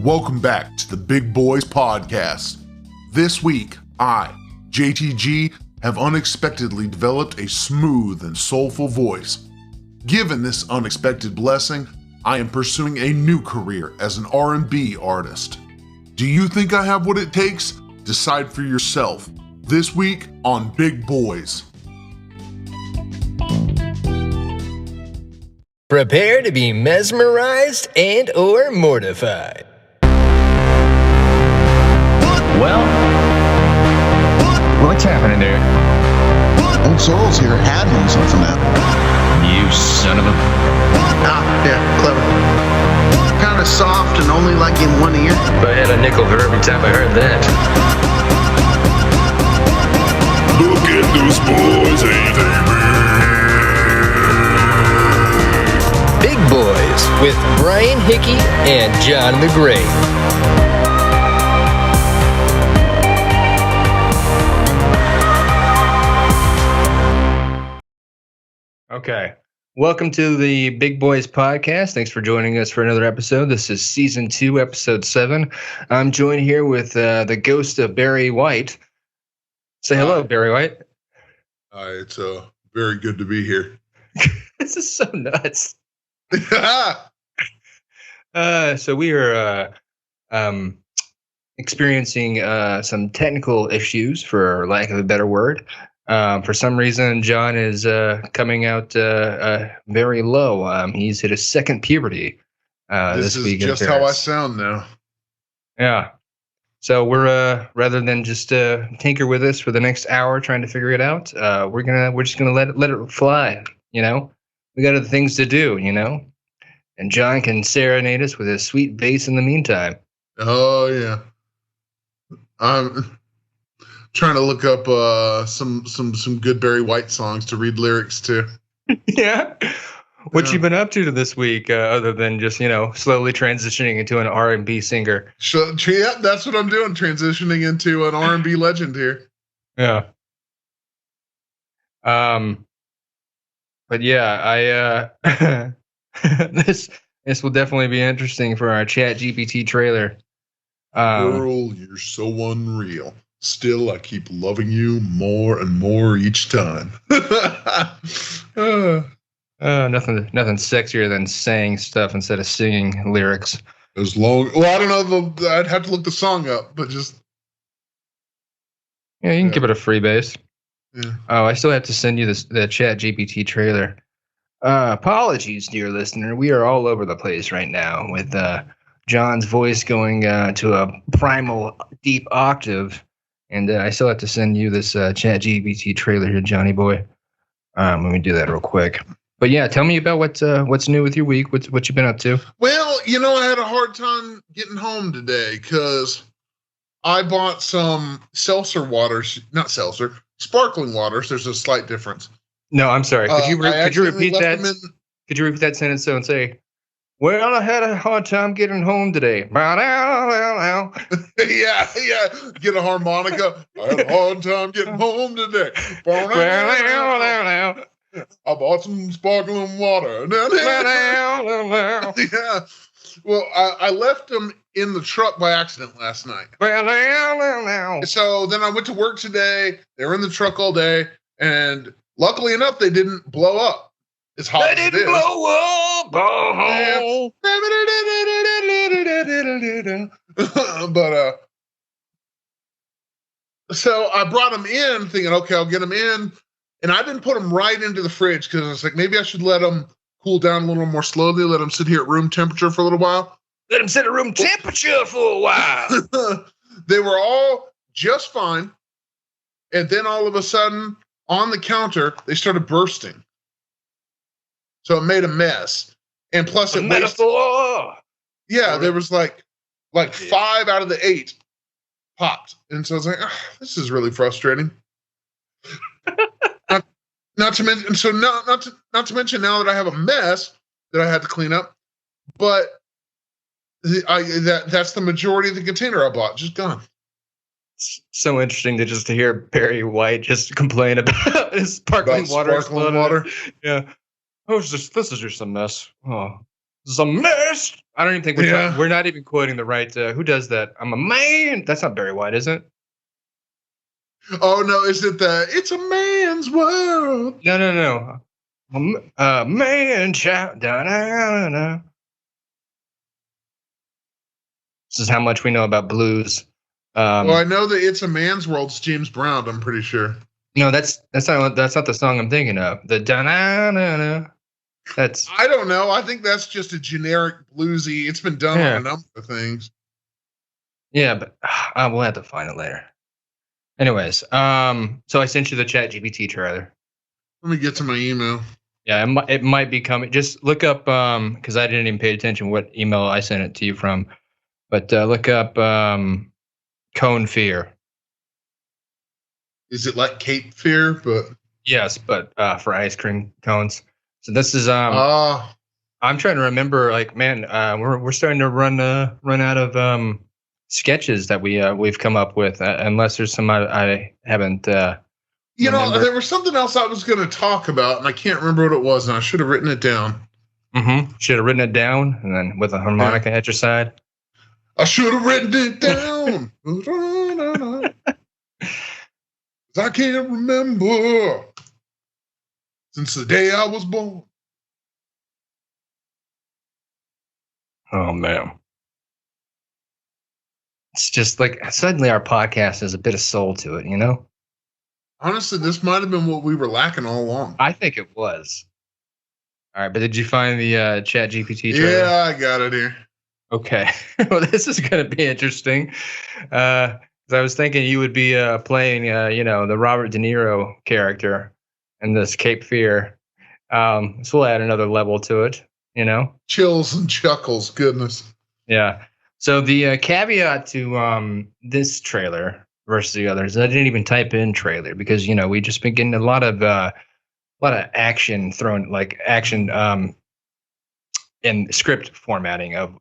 welcome back to the Big Boys Podcast. This week, I, JTG, have unexpectedly developed a smooth and soulful voice. Given this unexpected blessing, I am pursuing a new career as an R&B artist. Do you think I have what it takes? Decide for yourself. This week on Big Boys. Prepare to be mesmerized and or mortified. Well, what's happening there? Old Sorrel's here had him something that. You son of a... Yeah, clever. Kind of soft and only like in one ear. If I had a nickel for every time I heard that. Look at those boys, ain't they Big Boys with Brian Hickey and John the Great. Okay. Welcome to the Big Boys Podcast. Thanks for joining us for another episode. This is Season 2, Episode 7. I'm joined here with the ghost of Barry White. Say hello, Barry White. It's very good to be here. This is so nuts. So we are experiencing some technical issues, for lack of a better word. For some reason, John is coming out very low. He's hit his second puberty this week. This is just how I sound now. Yeah. So we're rather than just tinker with this for the next hour trying to figure it out, we're just gonna let it fly. You know, we got other things to do. You know, and John can serenade us with his sweet bass in the meantime. Oh yeah. I'm trying to look up some good Barry White songs to read lyrics to. Yeah. What you been up to this week, other than just, you know, slowly transitioning into an R&B singer? Yeah, that's what I'm doing, transitioning into an R&B legend here. Yeah. But yeah, I this will definitely be interesting for our ChatGPT trailer. Girl, you're so unreal. Still, I keep loving you more and more each time. Nothing sexier than saying stuff instead of singing lyrics. I don't know. I'd have to look the song up, but just yeah, you can give it a free base. Yeah. Oh, I still have to send you the ChatGPT trailer. Apologies, dear listener. We are all over the place right now with John's voice going to a primal deep octave. And I still have to send you this ChatGPT trailer here, Johnny boy. Let me do that real quick. But yeah, tell me about what's new with your week. What you been up to? Well, you know, I had a hard time getting home today because I bought some seltzer waters, not seltzer, sparkling waters. There's a slight difference. No, I'm sorry. Could you repeat that? Could you repeat that sentence and say, well, I had a hard time getting home today. Yeah. Get a harmonica. I had a hard time getting home today. I bought some sparkling water. Yeah. Well, I left them in the truck by accident last night. So then I went to work today. They were in the truck all day. And luckily enough, they didn't blow up. It's hot. They didn't blow up. But so I brought them in thinking, okay, I'll get them in. And I didn't put them right into the fridge because I was like, maybe I should let them cool down a little more slowly, let them sit here at room temperature for a little while. Let them sit at room temperature for a while. They were all just fine. And then all of a sudden, on the counter, they started bursting. So it made a mess. And plus it metaphor. Yeah, there was like 5 out of the 8 popped. And so I was like, this is really frustrating. not to mention, so not to mention now that I have a mess that I had to clean up, but that's the majority of the container I bought, just gone. It's so interesting to hear Barry White just complain about his sparkling water. Sparkling water. Yeah. This is just a mess. Oh, The mist. I don't even think we're not even quoting the right. Who does that? I'm a man. That's not Barry White, is it? Oh no, is it It's a Man's World? No. Man child. Da-da-da-da. This is how much we know about blues. Well, I know that It's a Man's World's James Brown, I'm pretty sure. No, that's not the song I'm thinking of. The da-na-na-na. That's. I don't know. I think that's just a generic bluesy. It's been done on a number of things. Yeah, but we'll have to find it later. Anyways, so I sent you the ChatGPT trailer. Let me get to my email. Yeah, it might be coming. Just look up because I didn't even pay attention what email I sent it to you from. But look up Cone Fear. Is it like Cape Fear? But yes, but for ice cream cones. So this is I'm trying to remember. Like, man, we're starting to run out of sketches that we've come up with. Unless there's some I haven't. You know, there was something else I was going to talk about, and I can't remember what it was, and I should have written it down. Mm-hmm. Should have written it down, and then with a harmonica at your side. I should have written it down. I can't remember since the day I was born. Oh, man. It's just like suddenly our podcast has a bit of soul to it, you know? Honestly, this might have been what we were lacking all along. I think it was. All right, but did you find the ChatGPT trailer? Yeah, I got it here. Okay. Well, this is going to be interesting. Because I was thinking you would be playing, the Robert De Niro character in this Cape Fear. So we'll add another level to it, you know? Chills and chuckles, goodness. Yeah. So the caveat to this trailer versus the others, I didn't even type in trailer because, we just been getting a lot of action thrown, like action in script formatting of,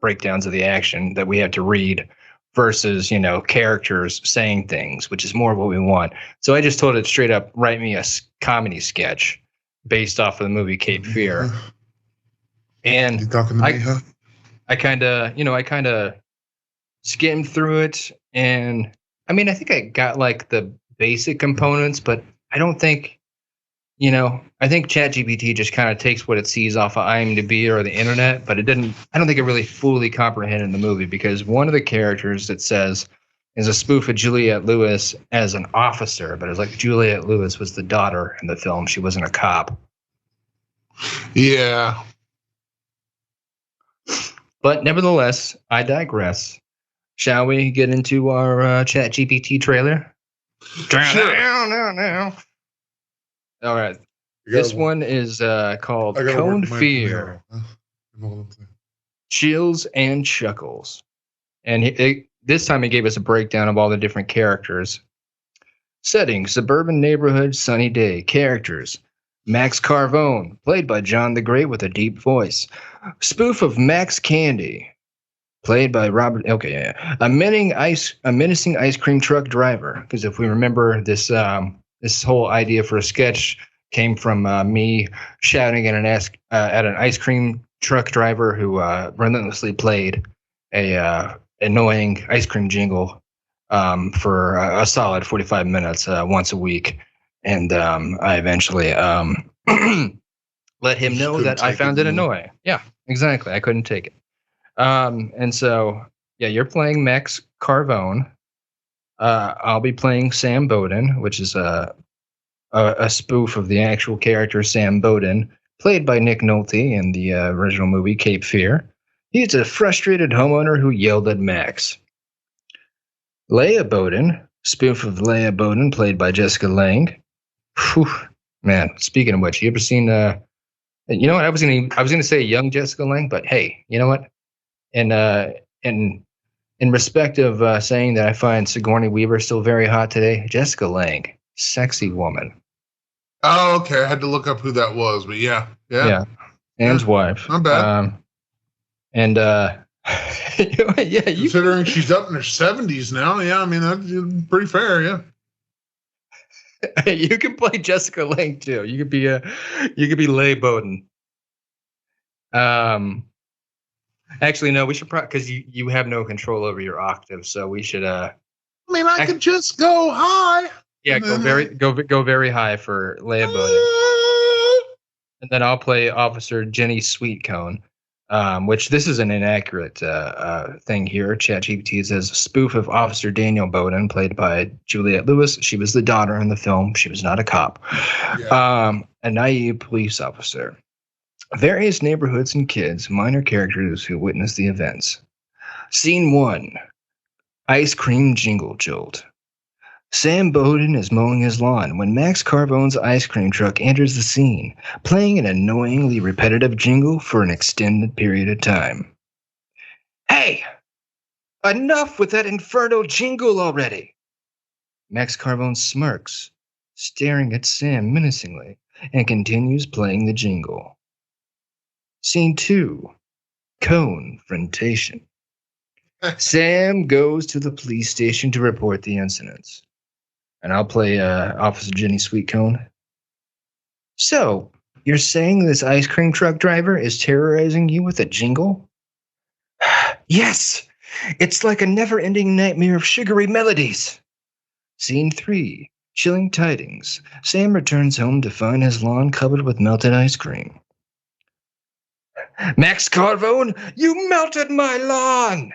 breakdowns of the action that we have to read versus, characters saying things, which is more of what we want. So I just told it straight up, write me a comedy sketch based off of the movie Cape Fear. And you talking to me, huh? I kind of skimmed through it, and I mean, I think I got like the basic components, but I don't think, I think ChatGPT just kind of takes what it sees off of IMDb or the internet, but I don't think it really fully comprehended the movie because one of the characters that says is a spoof of Juliette Lewis as an officer, but it's like Juliette Lewis was the daughter in the film. She wasn't a cop. Yeah. But nevertheless, I digress. Shall we get into our ChatGPT trailer? Sure. All right. This one is called Cone Fear. Chills and Chuckles. And this time he gave us a breakdown of all the different characters. Setting, suburban neighborhood, sunny day. Characters. Max Carvone, played by John the Great with a deep voice. Spoof of Max Candy, played by Robert. Okay, yeah. A menacing ice cream truck driver. Because if we remember, this whole idea for a sketch came from me shouting at an ice cream truck driver who relentlessly played a annoying ice cream jingle for a solid 45 minutes once a week. And I eventually let him know that I found it annoying. Yeah, exactly. I couldn't take it. And so, yeah, you're playing Max Carvone. I'll be playing Sam Bowden, which is a spoof of the actual character Sam Bowden, played by Nick Nolte in the original movie Cape Fear. He's a frustrated homeowner who yelled at Max. Leia Bowden, spoof of Leia Bowden, played by Jessica Lange. Whew, man, speaking of which, you ever seen you know what, I was gonna say young Jessica Lange, but hey, you know what? And in respect of saying that I find Sigourney Weaver still very hot today, Jessica Lange, sexy woman. Oh, okay. I had to look up who that was, but yeah. Anne's wife. Not bad. Considering she's up in her 70s now, yeah, I mean that's pretty fair, yeah. You can play Jessica Lange too. You could be Leigh Bowden. Actually, no. We should probably because you have no control over your octave, so we should. I mean, I could just go high. Yeah, go very high for Leia Bowden, and then I'll play Officer Jenny Sweetcone. Which this is an inaccurate thing here. ChatGPT says spoof of Officer Daniel Bowden, played by Juliette Lewis. She was the daughter in the film. She was not a cop. Yeah. A naive police officer. Various neighborhoods and kids, minor characters who witness the events. Scene 1. Ice cream jingle jolt. Sam Bowden is mowing his lawn when Max Carbone's ice cream truck enters the scene, playing an annoyingly repetitive jingle for an extended period of time. Hey! Enough with that infernal jingle already! Max Carbone smirks, staring at Sam menacingly, and continues playing the jingle. Scene 2. Confrontation. Sam goes to the police station to report the incidents. And I'll play Officer Jenny Sweetcone. So, you're saying this ice cream truck driver is terrorizing you with a jingle? Yes! It's like a never-ending nightmare of sugary melodies. Scene 3. Chilling tidings. Sam returns home to find his lawn covered with melted ice cream. Max Carbone, you melted my lawn!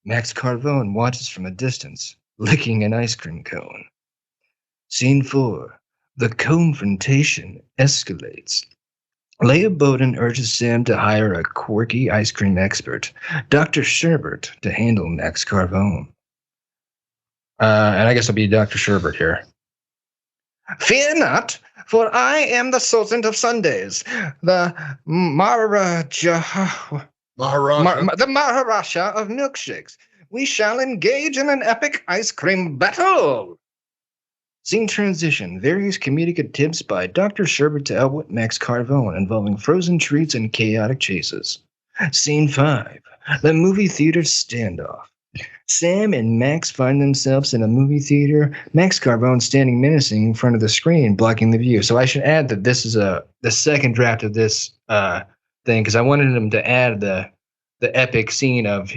Max Carbone watches from a distance, licking an ice cream cone. Scene 4. The confrontation escalates. Leia Bowden urges Sam to hire a quirky ice cream expert, Dr. Sherbert, to handle Max Carbone. And I guess I'll be Dr. Sherbert here. Fear not, for I am the Sultan of Sundays, the Maharaja of milkshakes. We shall engage in an epic ice cream battle. Scene transition. Various comedic attempts by Dr. Sherbert to outwit Max Carbone involving frozen treats and chaotic chases. Scene 5. The movie theater standoff. Sam and Max find themselves in a movie theater. Max Carbone standing menacing in front of the screen, blocking the view. So I should add that this is the second draft of this thing, because I wanted him to add the epic scene of,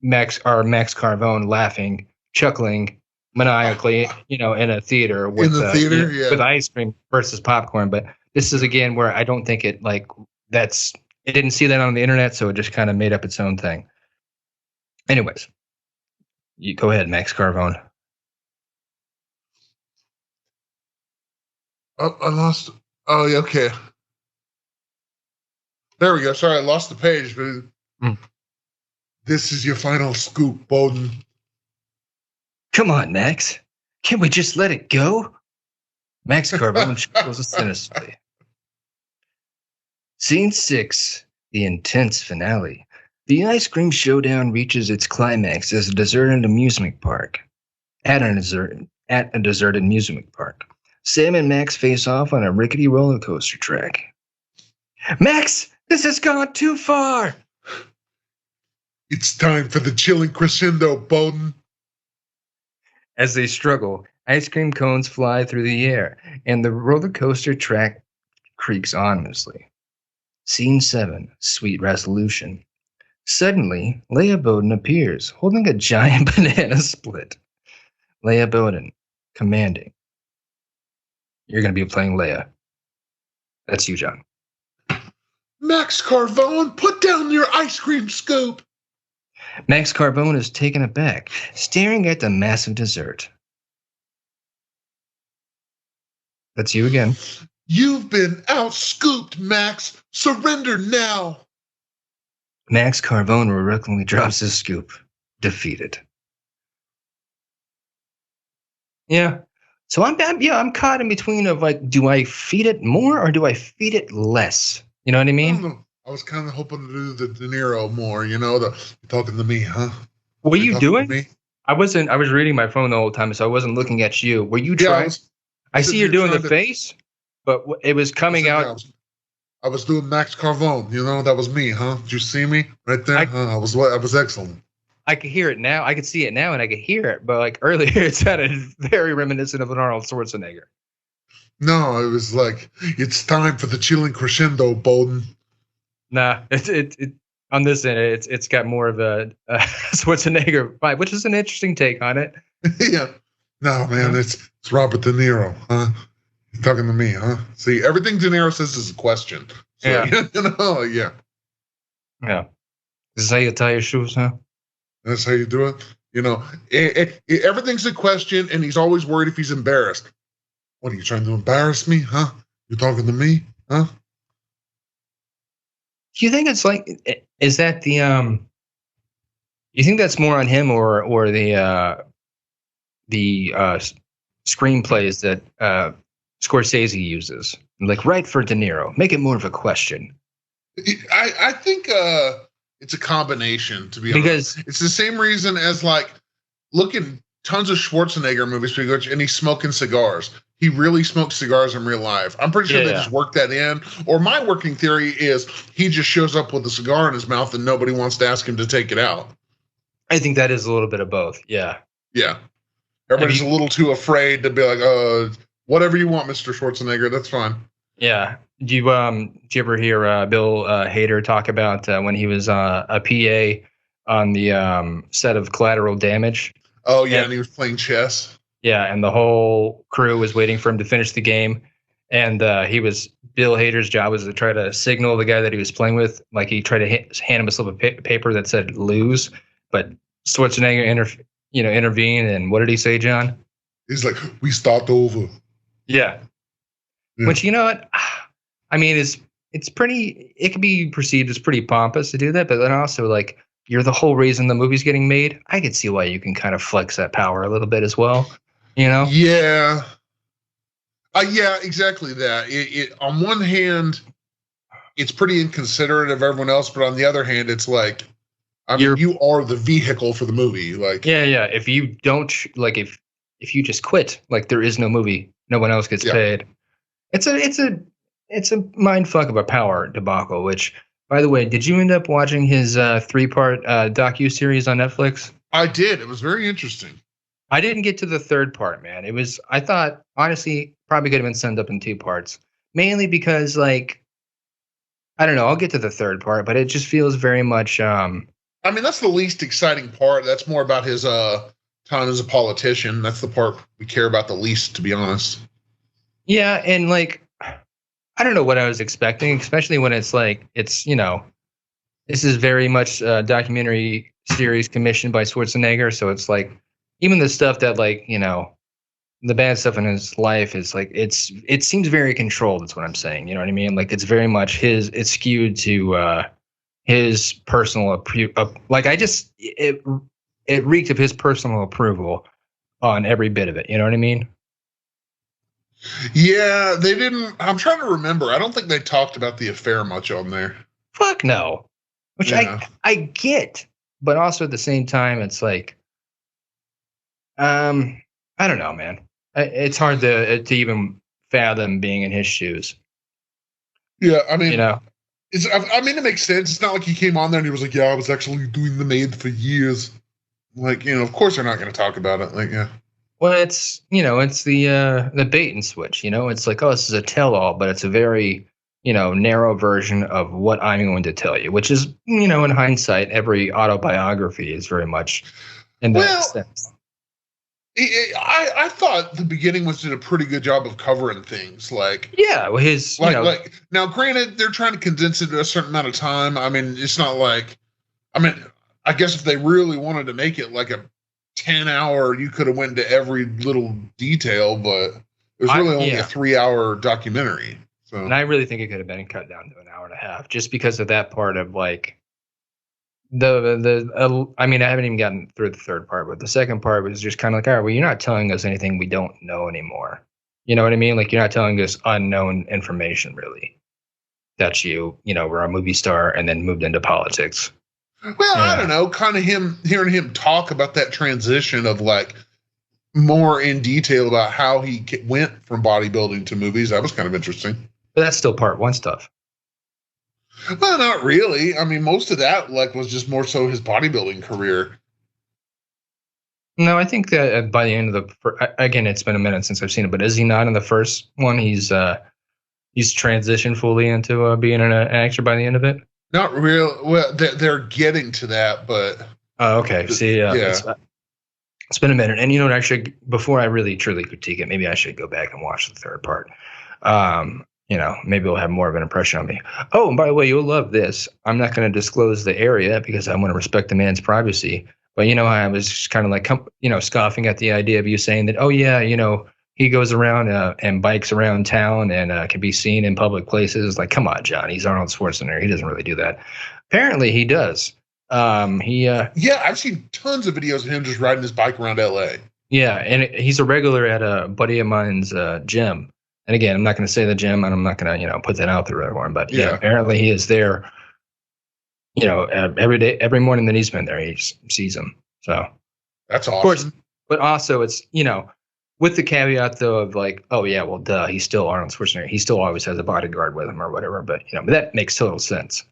Max Carbone laughing, chuckling maniacally, in a theater with with ice cream versus popcorn. But this is again where I don't think it it didn't see that on the internet, so it just kind of made up its own thing. Anyways, you go ahead, Max Carbone. Oh, I lost. Oh, yeah, okay. There we go. Sorry, I lost the page, but This is your final scoop, Bowden. Come on, Max. Can't we just let it go? Max Carbone chuckles sinisterly. Scene 6, the intense finale. The ice cream showdown reaches its climax as a deserted amusement park. At a deserted amusement park. Sam and Max face off on a rickety roller coaster track. Max, this has gone too far. It's time for the chilling crescendo, Bowden. As they struggle, ice cream cones fly through the air, and the roller coaster track creaks ominously. Scene 7, sweet resolution. Suddenly, Leia Bowden appears, holding a giant banana split. Leia Bowden, commanding. You're going to be playing Leia. That's you, John. Max Carbone, put down your ice cream scoop. Max Carbone is taken aback, staring at the massive dessert. That's you again. You've been out-scooped, Max. Surrender now. Max Carbone reluctantly drops his scoop, defeated. Yeah. So I'm caught in between of do I feed it more or do I feed it less? You know what I mean? I was kind of hoping to do the De Niro more, you're talking to me, huh? What were you doing? I was reading my phone the whole time, so I wasn't looking at you. Were you trying? I see you're doing the face, but it was coming out. I was doing Max Carbone, that was me, huh? Did you see me right there? I was excellent. I could hear it now. I could see it now, and I could hear it. But earlier, it sounded very reminiscent of an Arnold Schwarzenegger. No, it was like, it's time for the chilling crescendo, Bowden. Nah, it on this end, it's got more of a Schwarzenegger vibe, which is an interesting take on it. Yeah. No, man, it's Robert De Niro, huh? He's talking to me, huh? See, everything De Niro says is a question. So, Yeah. Yeah. Yeah. This is how you tie your shoes, huh? That's how you do it. Everything's a question, and he's always worried if he's embarrassed. What are you trying to embarrass me, huh? You talking to me, huh? Do you think it's like, is that the you think that's more on him or the screenplays that Scorsese uses? Like, write for De Niro, make it more of a question. I think it's a combination, to be Because honest. It's the same reason as like look at tons of Schwarzenegger movies, and he's smoking cigars. He really smokes cigars in real life. I'm pretty sure they just worked that in. Or my working theory is he just shows up with a cigar in his mouth and nobody wants to ask him to take it out. I think that is a little bit of both. Yeah. Yeah. Everybody's a little too afraid to be like, whatever you want, Mr. Schwarzenegger, that's fine. Yeah. Do you ever hear Bill Hader talk about when he was a PA on the set of Collateral Damage? Oh, yeah, and he was playing chess. Yeah, and the whole crew was waiting for him to finish the game. And Bill Hader's job was to try to signal the guy that he was playing with. Like, he tried to hand him a slip of paper that said lose. But Schwarzenegger intervened. And what did he say, John? He's like, we start over. Yeah. Which, you know what? I mean, it's pretty, it can be perceived as pretty pompous to do that. But then also, like, you're the whole reason the movie's getting made. I could see why you can kind of flex that power a little bit as well. You know? Yeah. Yeah, exactly that. It on one hand, it's pretty inconsiderate of everyone else, but on the other hand, it's like, I mean, you are the vehicle for the movie. Like, yeah. If you don't like, if you just quit, like, there is no movie, no one else gets paid. It's a mind fuck of a power debacle. Which, by the way, did you end up watching his 3-part docu-series on Netflix? I did. It was very interesting. I didn't get to the 3rd part, man. I thought, honestly, probably could have been summed up in 2 parts. Mainly because, like, I don't know, I'll get to the 3rd part, but it just feels very much... I mean, that's the least exciting part. That's more about his time as a politician. That's the part we care about the least, to be honest. Yeah, and, like, I don't know what I was expecting, especially when it's like, this is very much a documentary series commissioned by Schwarzenegger, so it's like, even the stuff that, like, the bad stuff in his life is like, it seems very controlled. That's what I'm saying. You know what I mean? Like, it's very much it's skewed to his personal like, it reeked of his personal approval on every bit of it. You know what I mean? Yeah, they didn't. I'm trying to remember. I don't think they talked about the affair much on there. Fuck no. Which I get, but also at the same time, it's like, I don't know, man. It's hard to even fathom being in his shoes. Yeah, I mean, it makes sense. It's not like he came on there and he was like, "Yeah, I was actually doing the maid for years." Like, of course they're not going to talk about it. Like, yeah. Well, it's the bait and switch. It's like, oh, this is a tell-all, but it's a very narrow version of what I'm going to tell you, which is, in hindsight, every autobiography is very much in that sense. I thought the beginning did a pretty good job of covering things. Like, yeah, well, his like now, granted, they're trying to condense it to a certain amount of time. I mean, it's not like, I guess if they really wanted to make it like a 10-hour, you could have went into every little detail, but it was really only a 3-hour documentary. So, and I really think it could have been cut down to an hour and a half, just because of that part of, like, I haven't even gotten through the 3rd part, but the 2nd part was just kind of like, all right, well, you're not telling us anything we don't know anymore. You know what I mean? Like, you're not telling us unknown information, really. That you were a movie star and then moved into politics. Well, I don't know, kind of hearing him talk about that transition of, like, more in detail about how he went from bodybuilding to movies. That was kind of interesting. But that's still part 1 stuff. Well, not really. I mean, most of that, like, was just more so his bodybuilding career. No, I think that by the end of again, it's been a minute since I've seen it, but is he not in the first one? He's transitioned fully into being an actor by the end of it. Not real. Well, they're getting to that, but Oh, okay. See, it's been a minute, and you know what? Before I really truly critique it, maybe I should go back and watch the third part. Maybe it'll have more of an impression on me. Oh, and by the way, you'll love this. I'm not going to disclose the area because I want to respect the man's privacy. But I was kind of like, scoffing at the idea of you saying that, oh yeah, he goes around and bikes around town and can be seen in public places. Like, come on, John, he's Arnold Schwarzenegger. He doesn't really do that. Apparently, he does. Yeah, I've seen tons of videos of him just riding his bike around LA. Yeah, and he's a regular at a buddy of mine's gym. And again, I'm not going to say the gym, and I'm not going to put that out there, everyone. But yeah, apparently he is there. Every day, every morning that he's been there, he sees him. So that's awesome. Of course, but also it's with the caveat though of like, oh yeah, well duh, he's still Arnold Schwarzenegger. He still always has a bodyguard with him or whatever. But but that makes total sense.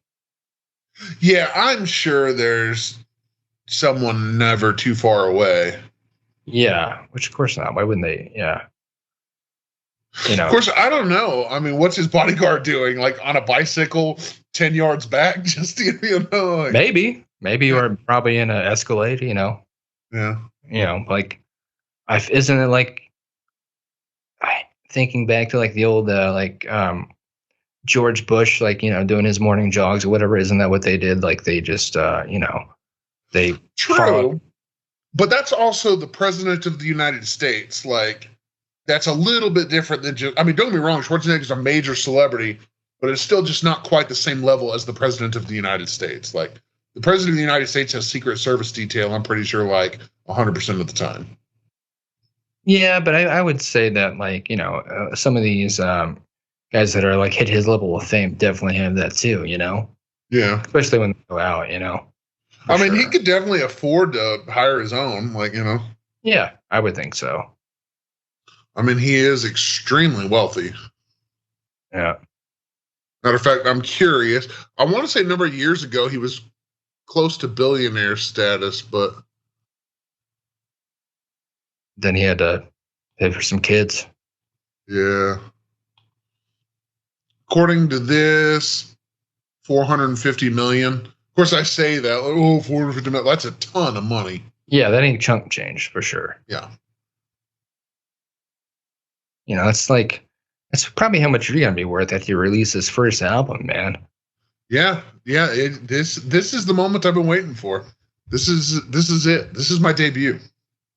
Yeah, I'm sure there's someone never too far away. Yeah, which of course not. Why wouldn't they? Yeah. Of course, I don't know. I mean, what's his bodyguard doing? Like on a bicycle 10 yards back? Just, maybe, or probably in an Escalade, Yeah. Like, isn't it like, thinking back to like the old, George Bush, like, doing his morning jogs or whatever. Isn't that what they did? Like they just, they. True. Followed. But that's also the president of the United States. Like, that's a little bit different than just, I mean, don't get me wrong, Schwarzenegger's a major celebrity, but it's still just not quite the same level as the president of the United States. Like, the president of the United States has Secret Service detail, I'm pretty sure, like, 100% of the time. Yeah, but I would say that, like, some of these guys that are, like, hit his level of fame definitely have that too, Yeah. Especially when they go out, I mean, he could definitely afford to hire his own, like, Yeah, I would think so. I mean, he is extremely wealthy. Yeah. Matter of fact, I'm curious. I want to say a number of years ago, he was close to billionaire status, but then he had to pay for some kids. Yeah. According to this, 450 million. Of course, I say that, like, 450 million. That's a ton of money. Yeah, that ain't chunk change for sure. Yeah. That's probably how much you're gonna be worth after you release his first album, man. Yeah. This is the moment I've been waiting for. This is it. This is my debut.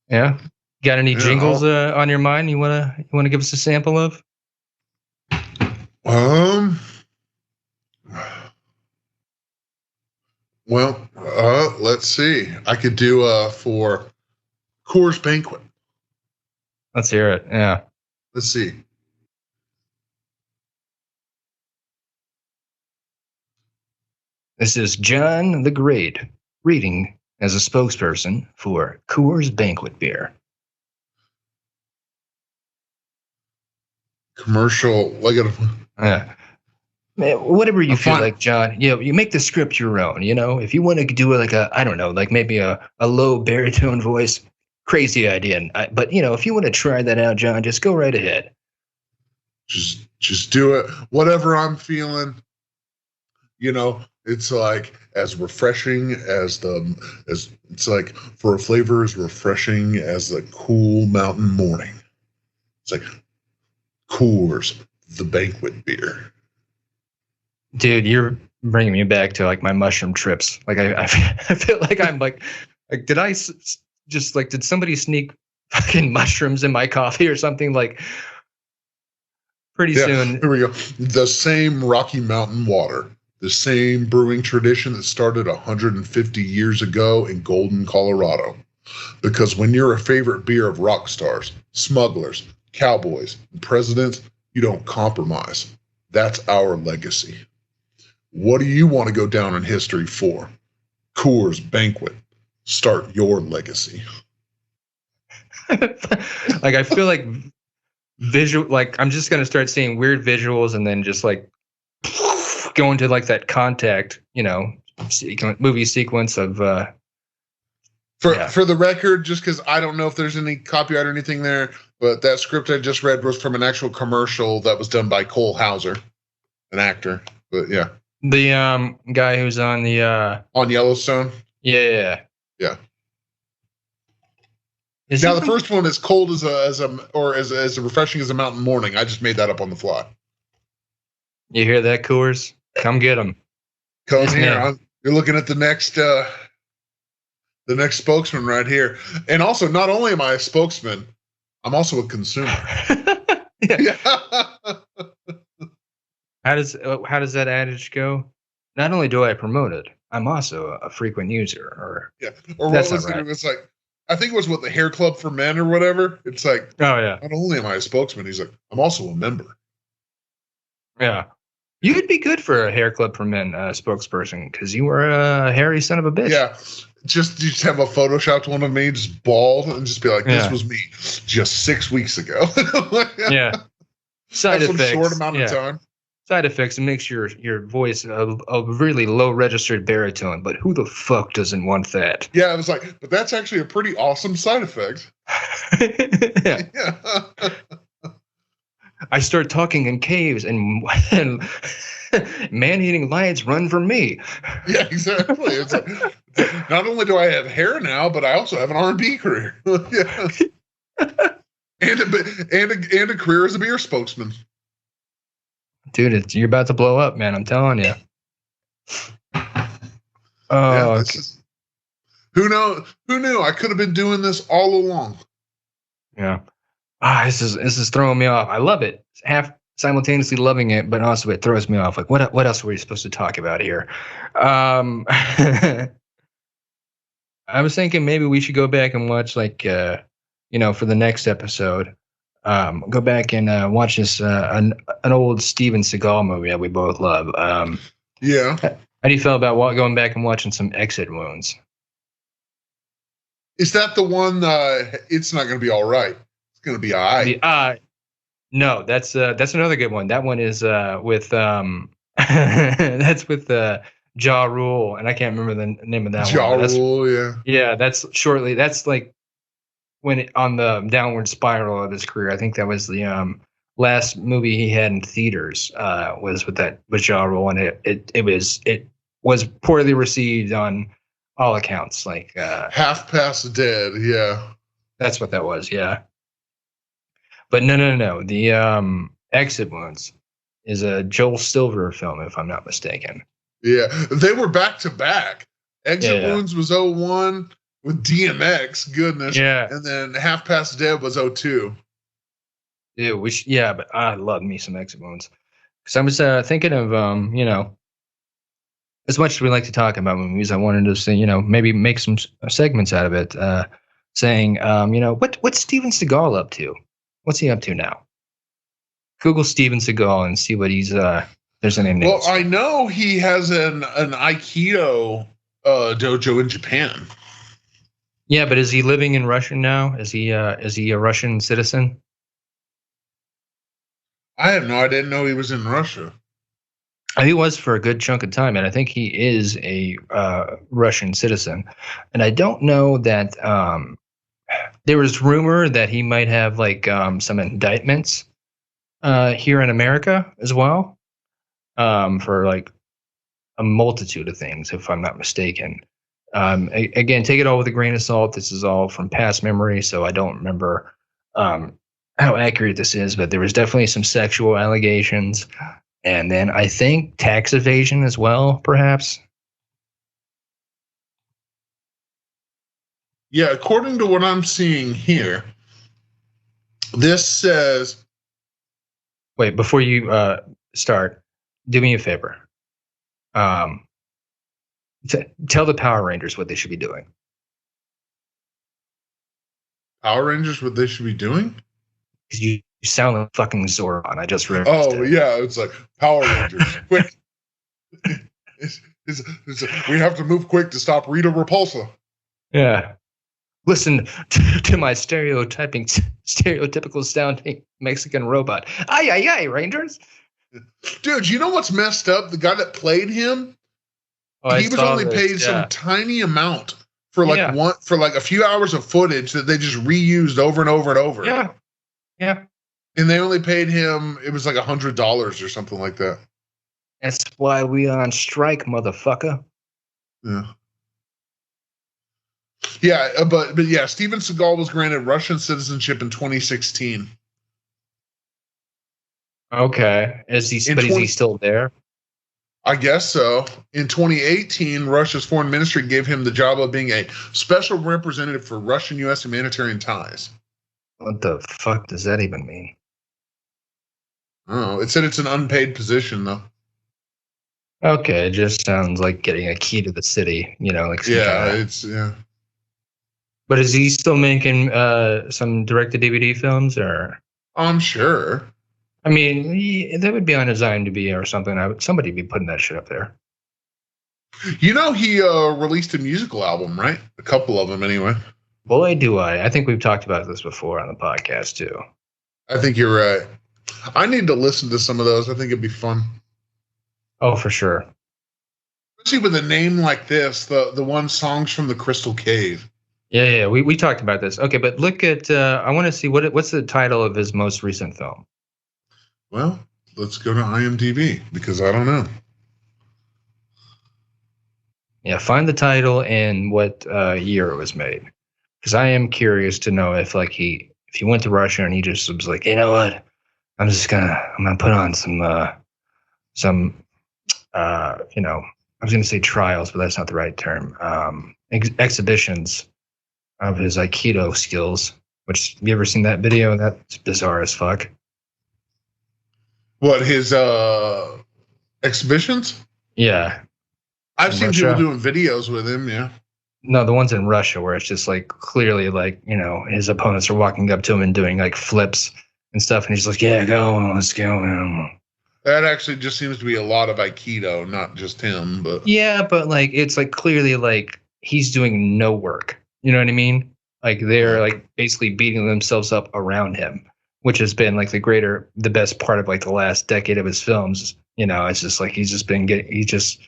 Yeah. Got any jingles on your mind? You wanna give us a sample of? Well, let's see. I could do for Coors Banquet. Let's hear it. Yeah. Let's see. This is John the Great reading as a spokesperson for Coors Banquet beer. Commercial, like Man, whatever you feel like, John. You make the script your own. If you want to do it like I don't know, like maybe a low baritone voice, crazy idea. But if you want to try that out, John, just go right ahead. Just do it. Whatever I'm feeling. It's like as refreshing as it's like for a flavor as refreshing as the cool mountain morning. It's like Coors, the banquet beer. Dude, you're bringing me back to like my mushroom trips. Like I feel like I'm like did I just like did somebody sneak fucking mushrooms in my coffee or something? Like pretty soon. Here we go. The same Rocky Mountain water, the same brewing tradition that started 150 years ago in Golden, Colorado. Because when you're a favorite beer of rock stars, smugglers, cowboys, and presidents, you don't compromise. That's our legacy. What do you want to go down in history for? Coors Banquet. Start your legacy. Like I feel like I'm just gonna start seeing weird visuals and then just like go into like that Contact, movie sequence of. For the record, just because I don't know if there's any copyright or anything there, but that script I just read was from an actual commercial that was done by Cole Hauser, an actor. But yeah. The guy who's on the On Yellowstone. yeah. Yeah. Is Now he the first one is cold as refreshing as a mountain morning. I just made that up on the fly. You hear that, Coors? Come get him. Come Yes, here. ma'am. You're looking at the next spokesman right here. And also, not only am I a spokesman, I'm also a consumer. Yeah. Yeah. How does that adage go? Not only do I promote it, I'm also a frequent user. Or Yeah. Or That's what was not it? right. It was like, I think it was the Hair Club for Men or whatever. It's like, oh yeah, not only am I a spokesman, he's like, I'm also a member. yeah. You'd be good for a hair club for men spokesperson because you were a hairy son of a bitch. Yeah. Just have a photoshopped one of me, just bald, and just be like, this Yeah. was me just 6 weeks ago. Yeah. Side That's some effects. short amount yeah. of time. Side effects. It makes your voice a really low registered baritone. But who the fuck doesn't want that? Yeah, I was like, but that's actually a pretty awesome side effect. Yeah. Yeah. I start talking in caves and man-eating lions run from me. Yeah, exactly. It's like, not only do I have hair now, but I also have an R&B career. Yeah. And a career as a beer spokesman. Dude, you're about to blow up, man. I'm telling you. Yeah, Oh, this is, who knew I could have been doing this all along. yeah. This is throwing me off. I love it. Half simultaneously loving it, but also it throws me off. Like, what else were we supposed to talk about here? I was thinking maybe we should go back and watch, like, for the next episode, go back and watch this an old Steven Seagal movie that we both love. Yeah. How do you feel about going back and watching some Exit Wounds? Is that the one? It's not going to be all right. It's going to be all right. No, that's another good one. That one is with that's with Ja Rule, and I can't remember the name of that Ja one. Rule, yeah. Yeah, that's shortly. That's like when on the downward spiral of his career. I think that was the last movie he had in theaters was with Ja Rule, and it was poorly received on all accounts. Like Half Past Dead, yeah. that's what that was. Yeah. But no. The Exit Wounds is a Joel Silver film, if I'm not mistaken. Yeah, they were back to back. Exit Yeah. Wounds was 01 with DMX, goodness. Yeah. And then Half Past Dead was 02. Yeah, but I love me some Exit Wounds. Because I was thinking of, as much as we like to talk about movies, I wanted to say, maybe make some segments out of it, saying, what's Steven Seagal up to? What's he up to now? Google Steven Seagal and see what he's. There's a name. Well, I know he has an Aikido dojo in Japan. Yeah, but is he living in Russia now? Is he a Russian citizen? I have no. I didn't know he was in Russia. He was for a good chunk of time, and I think he is a Russian citizen. And I don't know that. There was rumor that he might have like some indictments here in America as well, for like a multitude of things, if I'm not mistaken. Again, take it all with a grain of salt. This is all from past memory, so I don't remember how accurate this is, but there was definitely some sexual allegations, and then I think tax evasion as well, perhaps. Yeah, according to what I'm seeing here, this says. Wait, before you start, do me a favor. Tell the Power Rangers what they should be doing. Power Rangers, what they should be doing? Because you sound like fucking Zordon. I just realized. Oh, yeah, it's like Power Rangers. Quick. We have to move quick to stop Rita Repulsa. Yeah. Listen to my stereotypical sounding Mexican robot. Ay, ay, ay, Rangers. Dude, you know what's messed up? The guy that played him, he was only paid some tiny amount for like a few hours of footage that they just reused over and over and over. Yeah. Yeah. And they only paid him, it was like $100 or something like that. That's why we on strike, motherfucker. Yeah. Yeah, but yeah, Steven Seagal was granted Russian citizenship in 2016. Okay. Is he still there? I guess so. In 2018, Russia's foreign ministry gave him the job of being a special representative for Russian-U.S. humanitarian ties. What the fuck does that even mean? Oh, it said it's an unpaid position, though. Okay, it just sounds like getting a key to the city, like yeah. But is he still making some direct-to-DVD films, or? I'm sure. I mean, that would be on his IMDb or something. Somebody would be putting that shit up there. He released a musical album, right? A couple of them, anyway. Boy, do I. I think we've talked about this before on the podcast, too. I think you're right. I need to listen to some of those. I think it'd be fun. Oh, for sure. Especially with a name like this, the one Songs from the Crystal Cave. Yeah, we talked about this. Okay, but look at, I want to see, what's the title of his most recent film? Well, let's go to IMDb, because I don't know. Yeah, find the title and what year it was made. Because I am curious to know if he went to Russia and he just was like, you know what, I'm gonna put on some I was gonna say trials, but that's not the right term. Exhibitions of his Aikido skills. Which, have you ever seen that video? That's bizarre as fuck. What, his exhibitions? Yeah. I've seen people doing videos with him, yeah. No, the ones in Russia where it's just clearly his opponents are walking up to him and doing flips and stuff, and he's like, yeah, go on, let's go. That actually just seems to be a lot of Aikido, not just him, but yeah, but it's clearly he's doing no work. You know what I mean? They're basically beating themselves up around him, which has been the best part of the last decade of his films. It's just he's just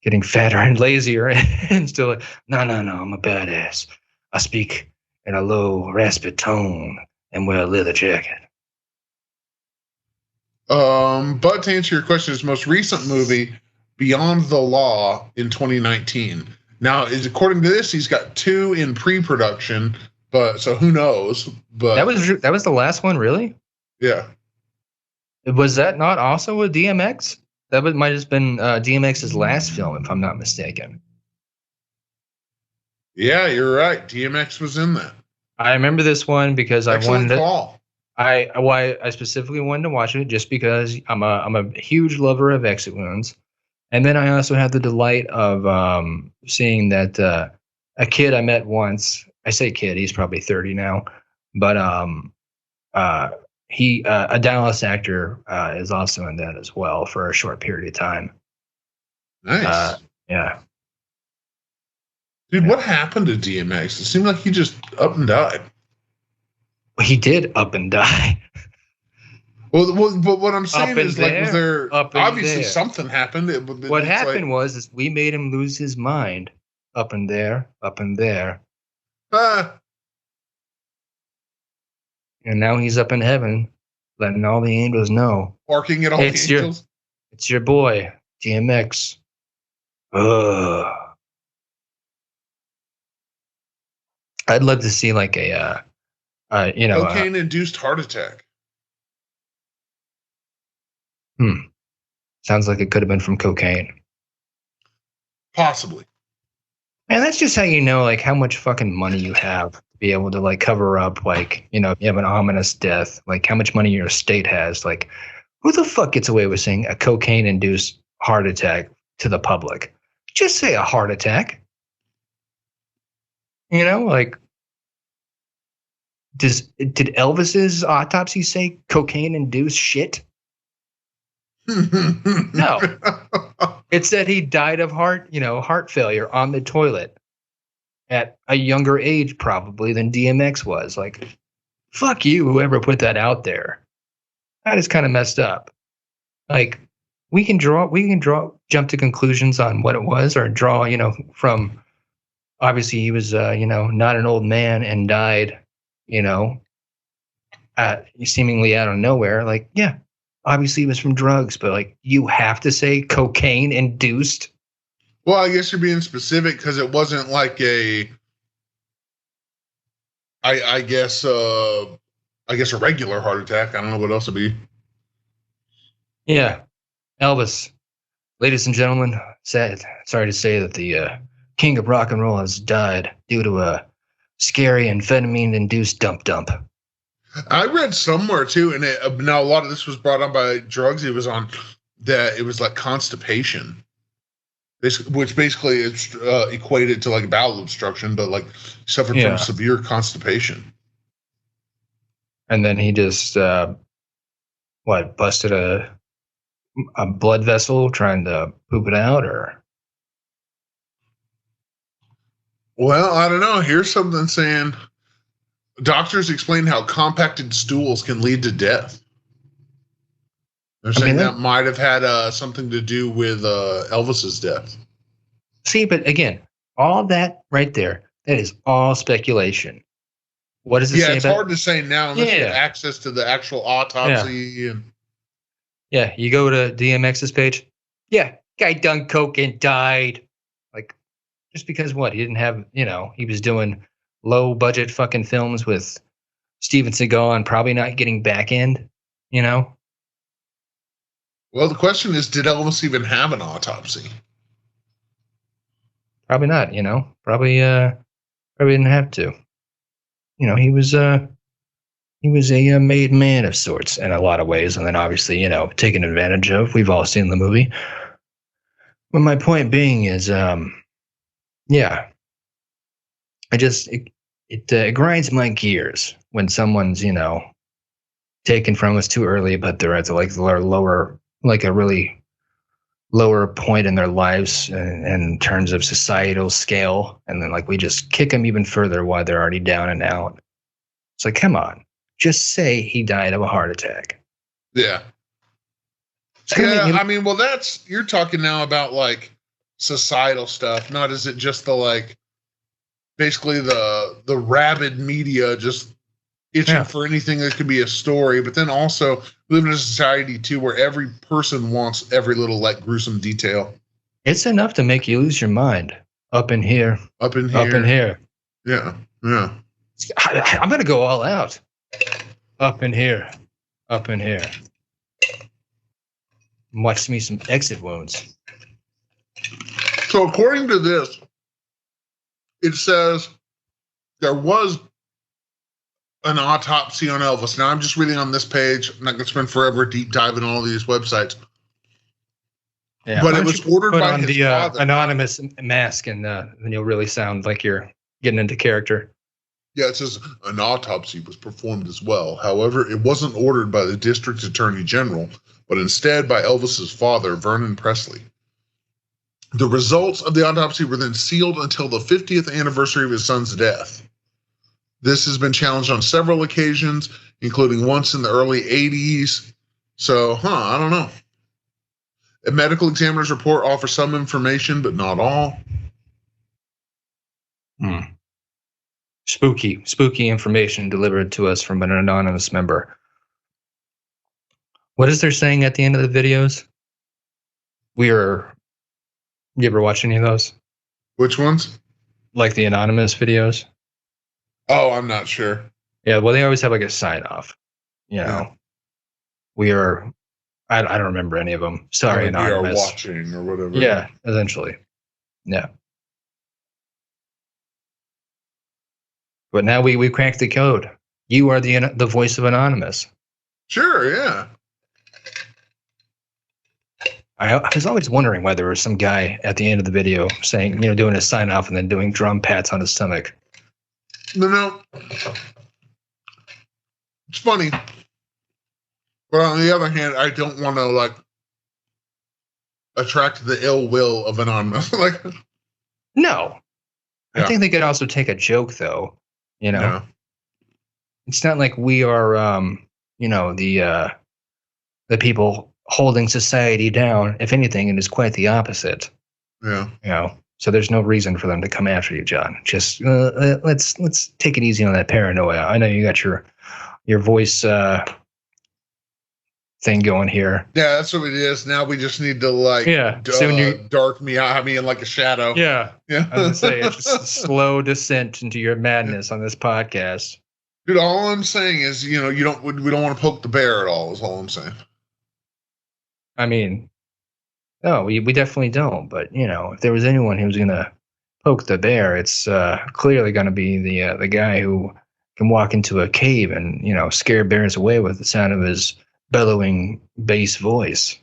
getting fatter and lazier and still no, I'm a badass. I speak in a low, raspy tone and wear a leather jacket. But to answer your question, his most recent movie, Beyond the Law, in 2019. Now, according to this, he's got 2 in pre-production, but so who knows? But that was the last one, really? Yeah. Was that not also a DMX? That might have been DMX's last film, if I'm not mistaken. Yeah, you're right. DMX was in that. I remember this one because Excellent call. I specifically wanted to watch it just because I'm a huge lover of exit wounds, and then I also had the delight of seeing that a kid I met once. I say kid, he's probably 30 now, but a Dallas actor is also in that as well for a short period of time. Nice. Yeah. Dude, what happened to DMX? It seemed like he just up and died. He did up and die. Well, but what I'm saying is, was there obviously there. Something happened? What happened was we made him lose his mind. Up and there, up and there. And now he's up in heaven, letting all the angels know. Barking at all the angels? It's your boy, DMX. Ugh. I'd love to see cocaine-induced heart attack. Sounds like it could have been from cocaine. Possibly. And that's just how you know, how much fucking money you have to be able to, cover up, if you have an ominous death, how much money your estate has. Who the fuck gets away with saying a cocaine-induced heart attack to the public? Just say a heart attack. Did Elvis's autopsy say cocaine-induced shit? No. It said he died of heart failure on the toilet at a younger age probably than DMX was. Fuck you, whoever put that out there. That is kind of messed up. We can jump to conclusions on what it was, or draw, from obviously he was not an old man and died, seemingly out of nowhere. Yeah, obviously it was from drugs, but like you have to say cocaine induced. Well, I guess you're being specific because it wasn't like I guess a regular heart attack. I don't know what else it'd be. Yeah, Elvis, ladies and gentlemen, sorry to say that the king of rock and roll has died due to a scary amphetamine-induced dump. I read somewhere too, and now a lot of this was brought on by drugs. It was on that it was like constipation, which basically is equated to like bowel obstruction, but like suffered from severe constipation. And then he just busted a blood vessel trying to poop it out, or? Well, I don't know. Here's something saying doctors explain how compacted stools can lead to death. They're saying that might have had something to do with Elvis's death. See, but again, all that right there, that is all speculation. What does it say about? Yeah, it's hard to say now unless you have access to the actual autopsy. Yeah, you go to DMX's page. Yeah, guy done coke and died. Like, just because what? He didn't have, he was doing low budget fucking films with Steven Seagal and probably not getting back end, Well, the question is, did Elvis even have an autopsy? Probably not, Probably didn't have to. He was a made man of sorts in a lot of ways, and then obviously, taken advantage of. We've all seen the movie. But my point being is, it grinds my gears when someone's, taken from us too early, but they're at the lower, like a really lower point in their lives in terms of societal scale, and then like we just kick them even further while they're already down and out. It's like, come on, just say he died of a heart attack. Yeah. You're talking now about like societal stuff, not is it just the like basically the rabid media just itching for anything that could be a story, but then also we live in a society too where every person wants every little like gruesome detail. It's enough to make you lose your mind. Up in here. Yeah. I'm gonna go all out. Up in here. Watch me some exit wounds. So according to this, it says there was an autopsy on Elvis. Now I'm just reading on this page. I'm not going to spend forever deep diving on all these websites. Yeah, but it was ordered by his the father. Anonymous mask, and then you'll really sound like you're getting into character. Yeah, it says an autopsy was performed as well. However, it wasn't ordered by the district attorney general, but instead by Elvis's father, Vernon Presley. The results of the autopsy were then sealed until the 50th anniversary of his son's death. This has been challenged on several occasions, including once in the early 80s. So, I don't know. A medical examiner's report offers some information, but not all. Spooky information delivered to us from an anonymous member. What is there saying at the end of the videos? You ever watch any of those? Which ones? Like the anonymous videos? Oh, I'm not sure. Yeah, well, they always have like a sign off. We are. I don't remember any of them. Sorry, anonymous. We are watching or whatever. Yeah, essentially. Yeah. But now we cracked the code. You are the voice of anonymous. Sure. Yeah. I was always wondering why there was some guy at the end of the video saying, doing a sign off and then doing drum pats on his stomach. No. It's funny. But on the other hand, I don't want to attract the ill will of anonymous. No. Yeah. I think they could also take a joke though. Yeah. It's not like we are the people holding society down. If anything, it is quite the opposite. Yeah. So there's no reason for them to come after you, John. Just let's take it easy on that paranoia. I know you got your voice thing going here. Yeah, that's what it is. Now we just need to like dark me out, have me in like a shadow. Yeah. Yeah. I was gonna say it's just a slow descent into your madness on this podcast. Dude, all I'm saying is, we don't want to poke the bear at all, is all I'm saying. I mean, no, we definitely don't. But if there was anyone who was gonna poke the bear, it's clearly gonna be the guy who can walk into a cave and scare bears away with the sound of his bellowing bass voice.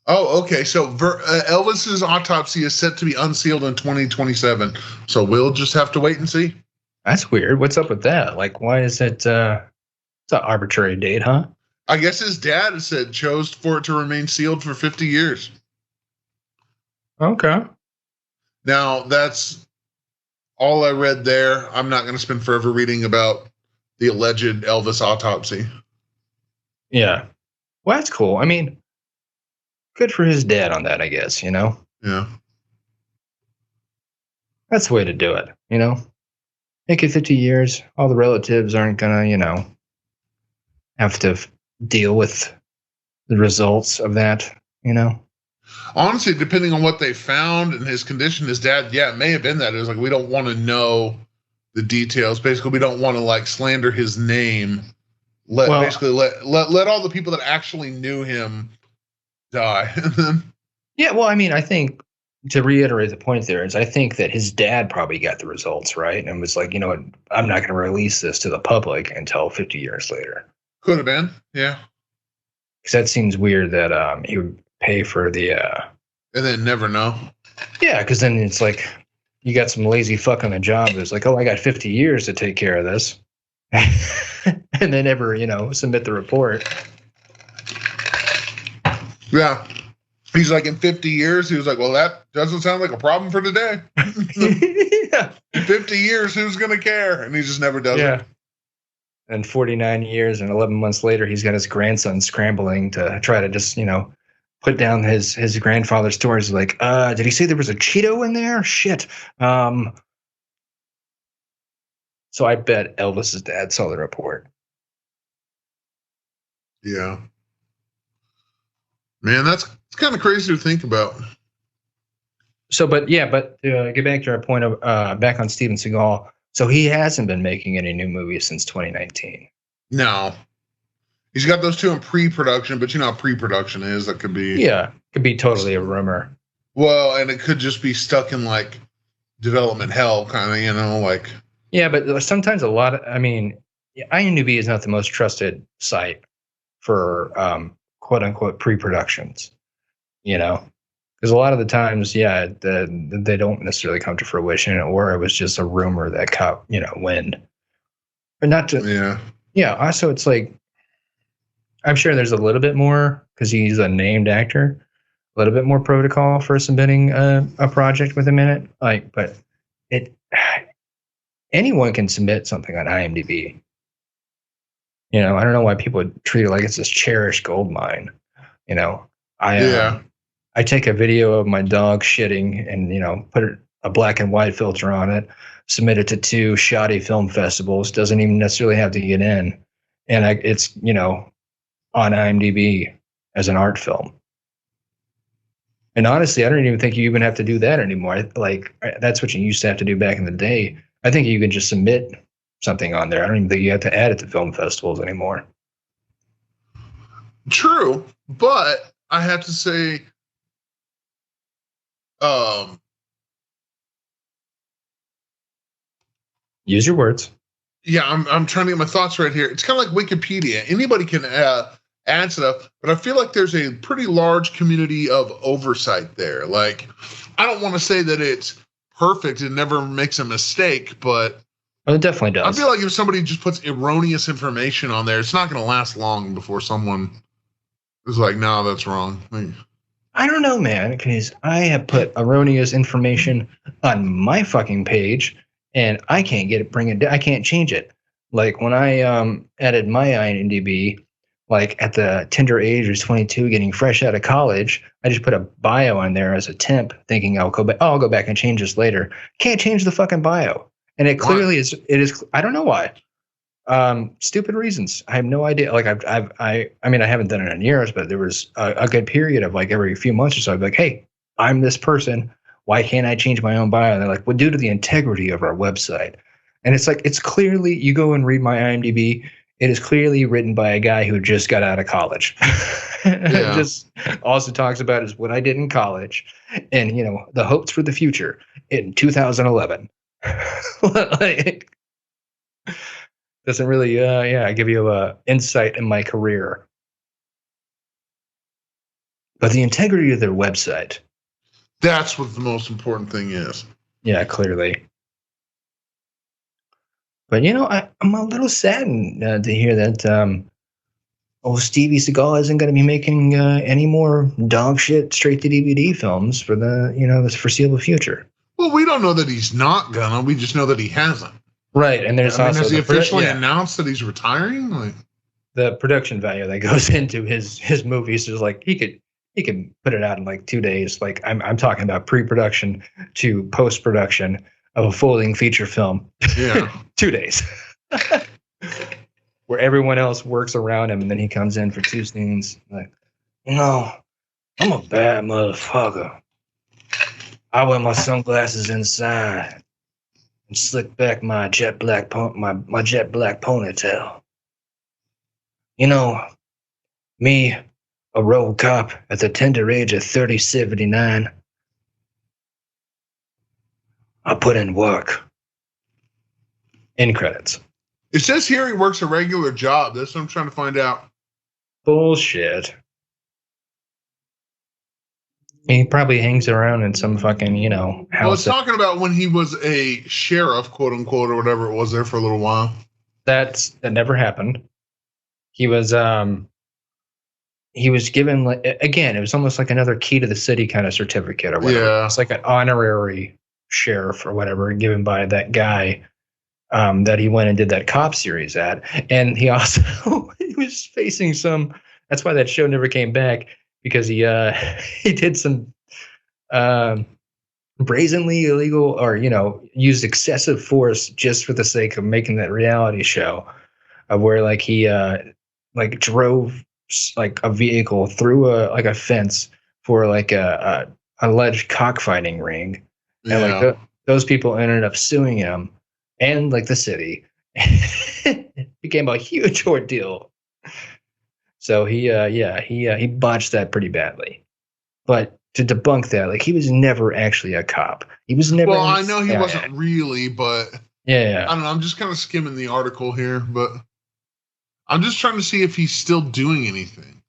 Oh, okay. So Elvis's autopsy is set to be unsealed in 2027. So we'll just have to wait and see. That's weird. What's up with that? Like, why is it? It's an arbitrary date, huh? I guess his dad chose for it to remain sealed for 50 years. Okay. Now that's all I read there. I'm not going to spend forever reading about the alleged Elvis autopsy. Yeah. Well, that's cool. I mean, good for his dad on that, I guess, Yeah. That's the way to do it, Make it 50 years. All the relatives aren't going to, have to deal with the results of that, Honestly, depending on what they found and his condition, his dad, it may have been that. It was like, we don't want to know the details. Basically, we don't want to like slander his name. Let all the people that actually knew him die. Yeah, well, I mean, I think to reiterate the point there is I think that his dad probably got the results, right? And was like, you know what, I'm not going to release this to the public until 50 years later. Could have been, yeah. Because that seems weird that he would pay for the... and then never know. Yeah, because then it's like you got some lazy fuck on the job who's like, oh, I got 50 years to take care of this. And they never, submit the report. Yeah. He's like, in 50 years, he was like, well, that doesn't sound like a problem for today. Yeah. In 50 years, who's going to care? And he just never does it. And 49 years and 11 months later, he's got his grandson scrambling to try to just, put down his grandfather's stories. Like, did he say there was a Cheeto in there? Shit. So I bet Elvis's dad saw the report. Yeah. Man, it's kind of crazy to think about. So, but get back to our point of back on Steven Seagal. So he hasn't been making any new movies since 2019. No. He's got those two in pre-production, but you know how pre-production is. That could be... Yeah, could be totally a rumor. Well, and it could just be stuck in, like, development hell, kind of, like... Yeah, but sometimes IMDb is not the most trusted site for quote-unquote pre-productions, Because a lot of the times, they don't necessarily come to fruition, or it was just a rumor that caught, wind. But not to... Yeah. Yeah, also it's like... I'm sure there's a little bit more, because he's a named actor, a little bit more protocol for submitting a project with him in it. But anyone can submit something on IMDb. I don't know why people would treat it like it's this cherished gold mine. I take a video of my dog shitting and put a black and white filter on it, submit it to 2 shoddy film festivals. Doesn't even necessarily have to get in, and it's on IMDb as an art film. And honestly, I don't even think you even have to do that anymore. That's what you used to have to do back in the day. I think you can just submit something on there. I don't even think you have to add it to film festivals anymore. True, but I have to say, use your words. Yeah, I'm trying to get my thoughts right here. It's kind of like Wikipedia. Anybody can add stuff, but I feel like there's a pretty large community of oversight there. Like, I don't want to say that it's perfect and never makes a mistake, but it definitely does. I feel like if somebody just puts erroneous information on there, it's not going to last long before someone is like, no, that's wrong. I don't know, man, because I have put erroneous information on my fucking page, and I can't I can't change it. Like when I added my IMDb, like at the tender age of 22, getting fresh out of college, I just put a bio on there as a temp, thinking I'll go back and change this later. Can't change the fucking bio, and it clearly is. It is. I don't know why. Stupid reasons. I have no idea. Like I mean, I haven't done it in years, but there was a good period of like every few months or so, I'd be like, hey, I'm this person. Why can't I change my own bio? And they're like, well, due to the integrity of our website. And it's like, it's clearly, you go and read my IMDb, it is clearly written by a guy who just got out of college. Yeah. Just also talks about is what I did in college and, you know, the hopes for the future in 2011. Like, doesn't really, give you a insight in my career. But the integrity of their website. That's what the most important thing is. Yeah, clearly. But, you know, I'm a little saddened to hear that Stevie Seagal isn't going to be making any more dog shit straight to DVD films for the foreseeable future. Well, we don't know that he's not gonna. We just know that he hasn't. Right, and there's also has he officially announced that he's retiring? Like the production value that goes into his movies is like he could put it out in like 2 days. Like I'm talking about pre-production to post-production of a full-length feature film. Yeah. 2 days. Where everyone else works around him and then he comes in for 2 scenes. Like, no, I'm a bad motherfucker. I wear my sunglasses inside and slick back my jet black ponytail. You know, me, a road cop at the tender age of 3079. I put in work. End credits. It says here he works a regular job. That's what I'm trying to find out. Bullshit. He probably hangs around in some fucking, house. Well, it's talking about when he was a sheriff, quote unquote, or whatever it was there for a little while. That never happened. He was given, like, again, it was almost like another key to the city kind of certificate or whatever. Yeah. It's like an honorary sheriff or whatever given by that guy that he went and did that cop series at. And he also, he was facing some, that's why that show never came back, because he did some brazenly illegal or, used excessive force just for the sake of making that reality show where like he drove like a vehicle through a fence for like a alleged cockfighting ring. Yeah. And like those people ended up suing him and like the city. It became a huge ordeal. So he botched that pretty badly. But to debunk that, like he was never actually a cop. He was never. Well, I know he wasn't really, but yeah. I don't know. I'm just kind of skimming the article here, but I'm just trying to see if he's still doing anything.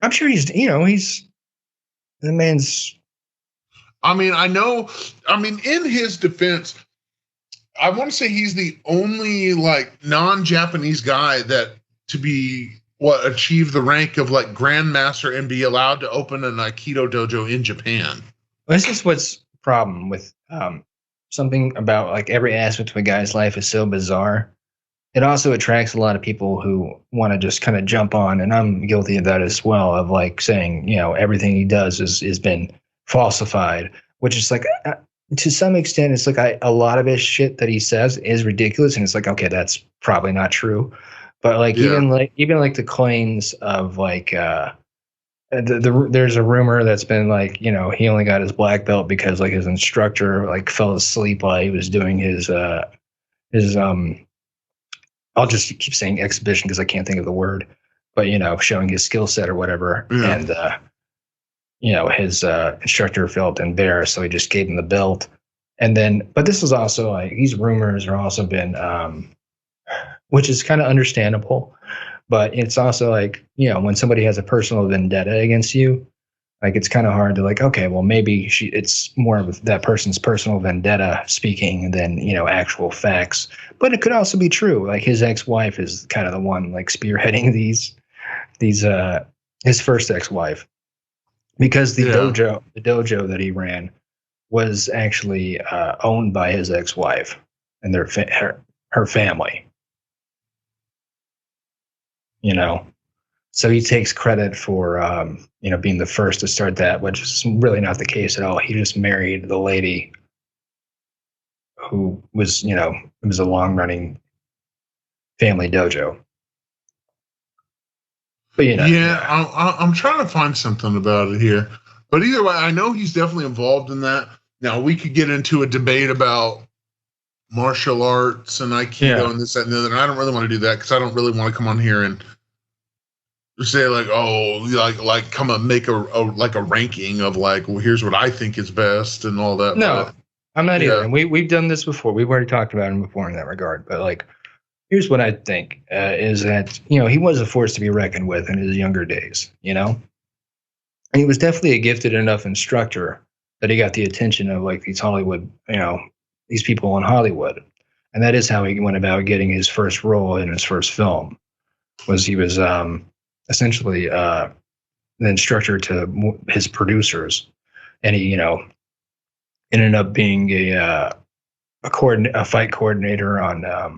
I'm sure he's the man's. I mean, in his defense, I want to say he's the only like non-Japanese guy that to be achieve the rank of like grandmaster and be allowed to open an Aikido dojo in Japan. This is what's problem with something about like every aspect of a guy's life is so bizarre. It also attracts a lot of people who want to just kind of jump on, and I'm guilty of that as well, of like saying, everything he does is been falsified, which is like, to some extent, it's like a lot of his shit that he says is ridiculous, and it's like, okay, that's probably not true. But like even like the claims of like there's a rumor that's been like, he only got his black belt because like his instructor like fell asleep while he was doing his I'll just keep saying exhibition because I can't think of the word, but showing his skill set or whatever. Yeah. And his instructor felt embarrassed, so he just gave him the belt. And then, but this is also like these rumors are also been which is kind of understandable, but it's also like, when somebody has a personal vendetta against you, like it's kind of hard to like, okay, well maybe it's more of that person's personal vendetta speaking than, actual facts, but it could also be true. Like his ex-wife is kind of the one like spearheading these his first ex-wife, because the dojo that he ran was actually owned by his ex-wife and her family. So he takes credit for, being the first to start that, which is really not the case at all. He just married the lady who was, it was a long running Family Dojo. But I'm trying to find something about it here. But either way, I know he's definitely involved in that. Now, we could get into a debate about martial arts and Aikido and this, that, and the other. And I don't really want to do that because I don't really want to come on here and say like, oh, like come and make a ranking of like, well, here's what I think is best and all that. No, I'm not either. And we've done this before. We've already talked about him before in that regard. But like, here's what I think is that, he was a force to be reckoned with in his younger days, And he was definitely a gifted enough instructor that he got the attention of like these Hollywood, these people in Hollywood. And that is how he went about getting his first role in his first film. He was essentially the instructor to his producers. And he, ended up being a fight coordinator on, I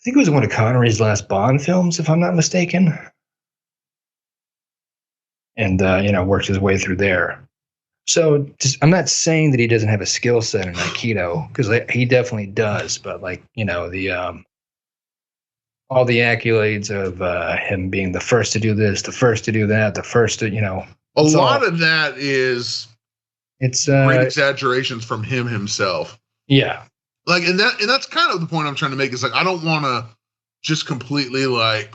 think it was one of Connery's last Bond films, if I'm not mistaken. And, worked his way through there. So I'm not saying that he doesn't have a skill set in Aikido, because he definitely does. But like, all the accolades of him being the first to do this, the first to do that, the first to, a lot of that is great exaggerations from him himself. Yeah. Like, and that's kind of the point I'm trying to make is like, I don't want to just completely like,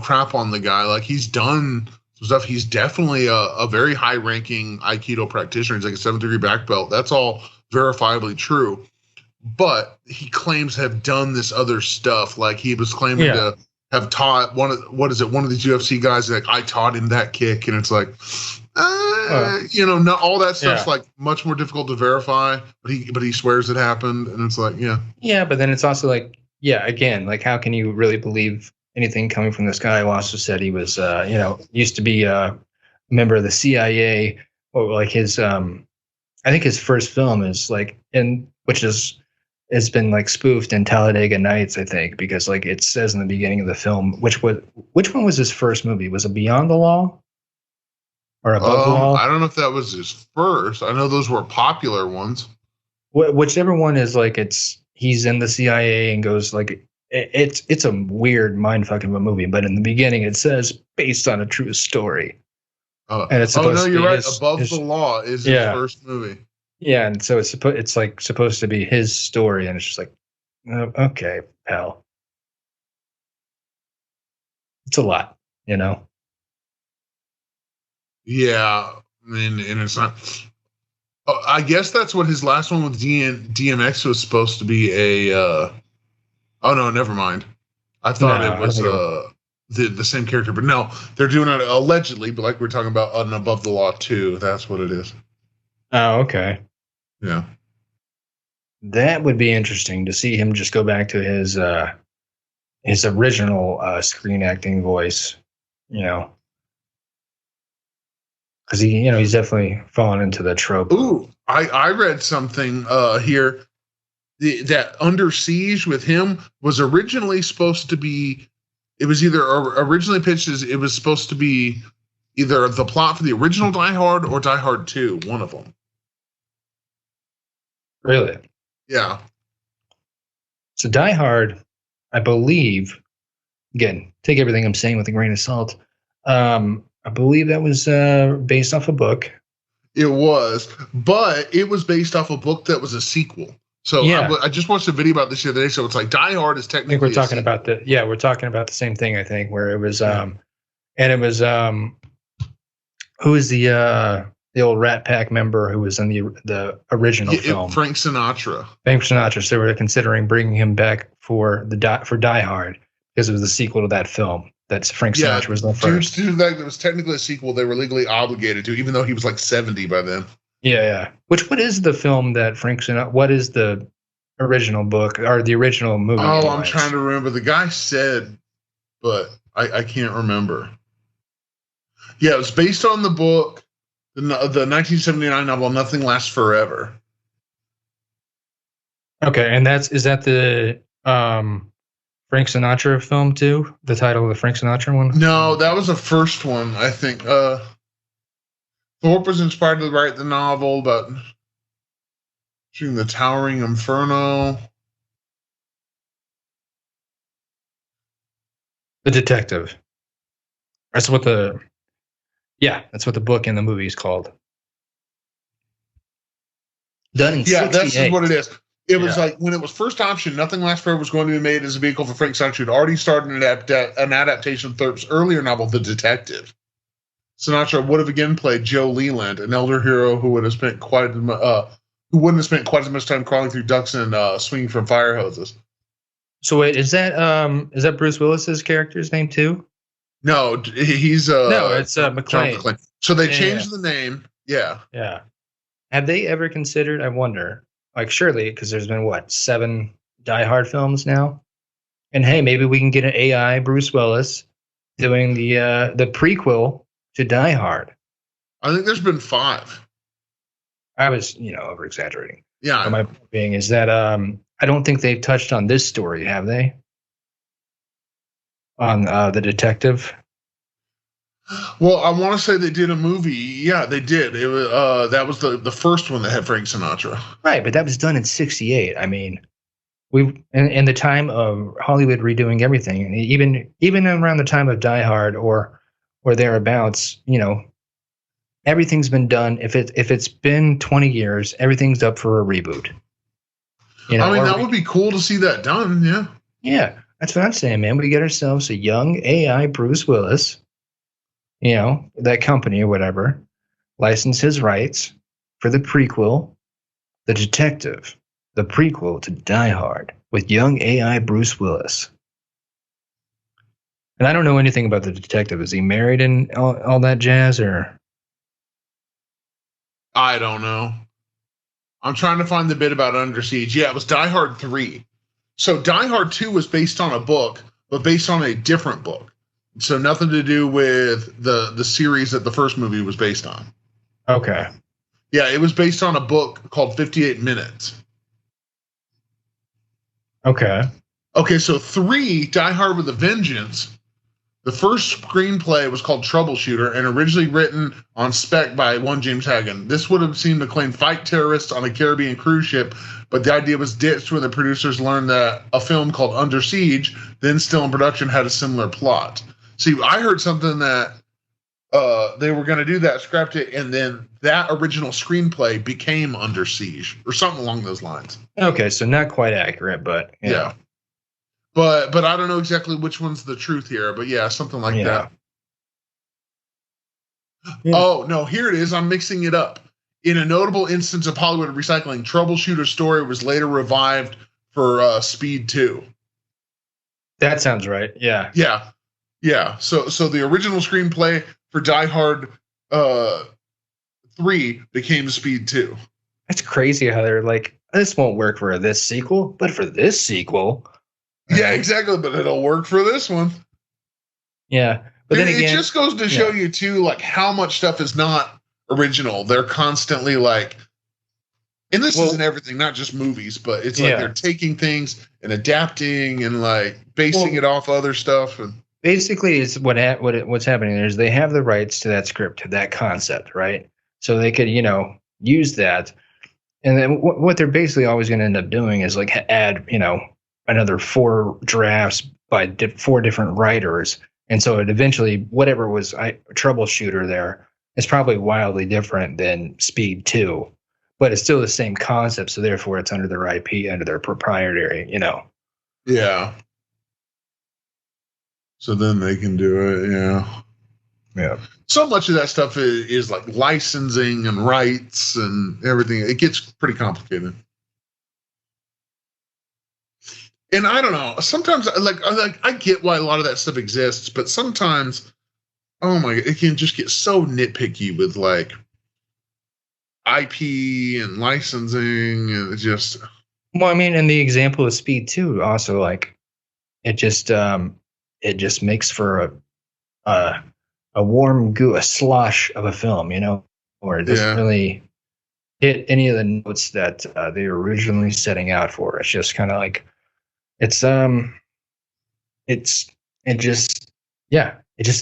crap on the guy. Like, he's done some stuff. He's definitely a very high ranking Aikido practitioner. He's like a 7th degree black belt. That's all verifiably true. But he claims to have done this other stuff. Like, he was claiming to have taught one of these UFC guys, like, I taught him that kick. And it's like, not all that stuff's like much more difficult to verify, but he swears it happened. And it's like, yeah, but then it's also like, again, like, how can you really believe anything coming from this guy who also said he was, used to be a member of the CIA, or like his, I think his first film is like, has been like spoofed in Talladega Nights, I think, because like it says in the beginning of the film, which one was his first movie? Was it Beyond the Law or Above the Law? I don't know if that was his first. I know those were popular ones. Whichever one is like, he's in the CIA and goes like, it's a weird mindfuck of a movie, but in the beginning it says based on a true story. And it's supposed to be you're right. Above the Law is his first movie. Yeah, and so it's supposed to be his story, and it's just like, okay, pal. It's a lot, Yeah, I mean, and it's not. I guess that's what his last one with DMX was supposed to be a. Oh no, never mind. I thought it was the same character, but no, they're doing it allegedly. But like we're talking about an Above the Law 2, that's what it is. Oh, okay. Yeah. That would be interesting to see him just go back to his original screen acting voice, because he's definitely fallen into the trope. Ooh, I read something here that Under Siege with him was originally supposed to be. It was either originally pitched as it was supposed to be either the plot for the original Die Hard or Die Hard 2, one of them. Really? Yeah. So Die Hard, I believe, again, take everything I'm saying with a grain of salt. I believe that was based off a book. It was, but it was based off a book that was a sequel. So I just watched a video about this the other day. So it's like Die Hard is technically. I think we're talking about we're talking about the same thing. I think where it was, and it was who is the old Rat Pack member who was in the original film? Frank Sinatra. Frank Sinatra. So they were considering bringing him back for Die Hard because it was the sequel to that film. That's Frank Sinatra was the first. That was technically a sequel. They were legally obligated to, even though he was like 70 by then. Yeah. What is the film that Frank Sinatra? What is the original book or the original movie? Oh, I'm trying to remember. The guy said, but I can't remember. Yeah, it was based on the book. The 1979 novel "Nothing Lasts Forever." Okay, and is that the Frank Sinatra film too? The title of the Frank Sinatra one? No, that was the first one. I think Thorpe was inspired to write the novel about shooting the Towering Inferno. The Detective. That's what the book and the movie is called. Done in 68. That's what it is. It was Yeah. like when it was first option, Nothing Lasts Forever was going to be made as a vehicle for Frank Sinatra. Had already started an adaptation of Thorpe's earlier novel, The Detective. Sinatra would have again played Joe Leland, an elder hero who wouldn't have spent quite as much time crawling through ducks and swinging from fire hoses. So wait, is that Bruce Willis's character's name too? No, he's No, it's John McClane. McClane. So they Yeah, changed the name. Yeah. Yeah. Have they ever considered? I wonder. Like, surely, because there's been 7 Die Hard films now, and hey, maybe we can get an AI Bruce Willis doing the prequel to Die Hard. I think there's been 5. I was, over exaggerating. Yeah. But my point being is that I don't think they've touched on this story, have they? On the detective. Well, I want to say they did a movie. Yeah, they did. It was that was the first one that had Frank Sinatra. Right, but that was done in '68. I mean, we in the time of Hollywood redoing everything, even around the time of Die Hard or thereabouts, everything's been done. If it's been 20 years, everything's up for a reboot. I mean, that would be cool to see that done. Yeah. Yeah, that's what I'm saying, man. We get ourselves a young AI Bruce Willis. That company or whatever, license his rights for the prequel, The Detective, the prequel to Die Hard with young AI Bruce Willis. And I don't know anything about the detective. Is he married and all that jazz, or? I don't know. I'm trying to find the bit about Under Siege. Yeah, it was Die Hard 3. So Die Hard 2 was based on a book, but based on a different book. So nothing to do with the series that the first movie was based on. Okay. Yeah, it was based on a book called 58 Minutes. Okay. Okay, so 3, Die Hard with a Vengeance. The first screenplay was called Troubleshooter and originally written on spec by one James Hagen. This would have seen McClane fight terrorists on a Caribbean cruise ship, but the idea was ditched when the producers learned that a film called Under Siege, then still in production, had a similar plot. See, I heard something that they were going to do that, scrapped it, and then that original screenplay became Under Siege or something along those lines. Okay, so not quite accurate, but yeah. But I don't know exactly which one's the truth here, but yeah, something like that. Yeah. Oh, no, here it is. I'm mixing it up. In a notable instance of Hollywood recycling, Troubleshooter story was later revived for Speed 2. That sounds right. Yeah. Yeah. Yeah. So the original screenplay for Die Hard 3 became Speed 2. That's crazy how they're like, this won't work for this sequel, but for this sequel. Yeah, exactly. But it'll work for this one. Yeah. But then again, it just goes to show you too, like how much stuff is not original. They're constantly like, and this isn't everything, not just movies, but it's like they're taking things and adapting and like basing it off other stuff. And basically, it's what's happening there is they have the rights to that script, to that concept, right? So they could, use that. And then what they're basically always going to end up doing is like add, another 4 drafts by 4 different writers. And so it eventually, whatever was Troubleshooter there is probably wildly different than Speed 2, but it's still the same concept. So therefore it's under their IP, under their proprietary, Yeah. So then they can do it. Yeah. Yeah. So much of that stuff is like licensing and rights and everything. It gets pretty complicated. And I don't know. Sometimes, I get why a lot of that stuff exists, but sometimes, oh my God, it can just get so nitpicky with like IP and licensing, and it just. Well, I mean, in the example of Speed 2, also like it just makes for a warm goo, a slush of a film, or it doesn't really hit any of the notes that they were originally setting out for. It's just kind of like. It just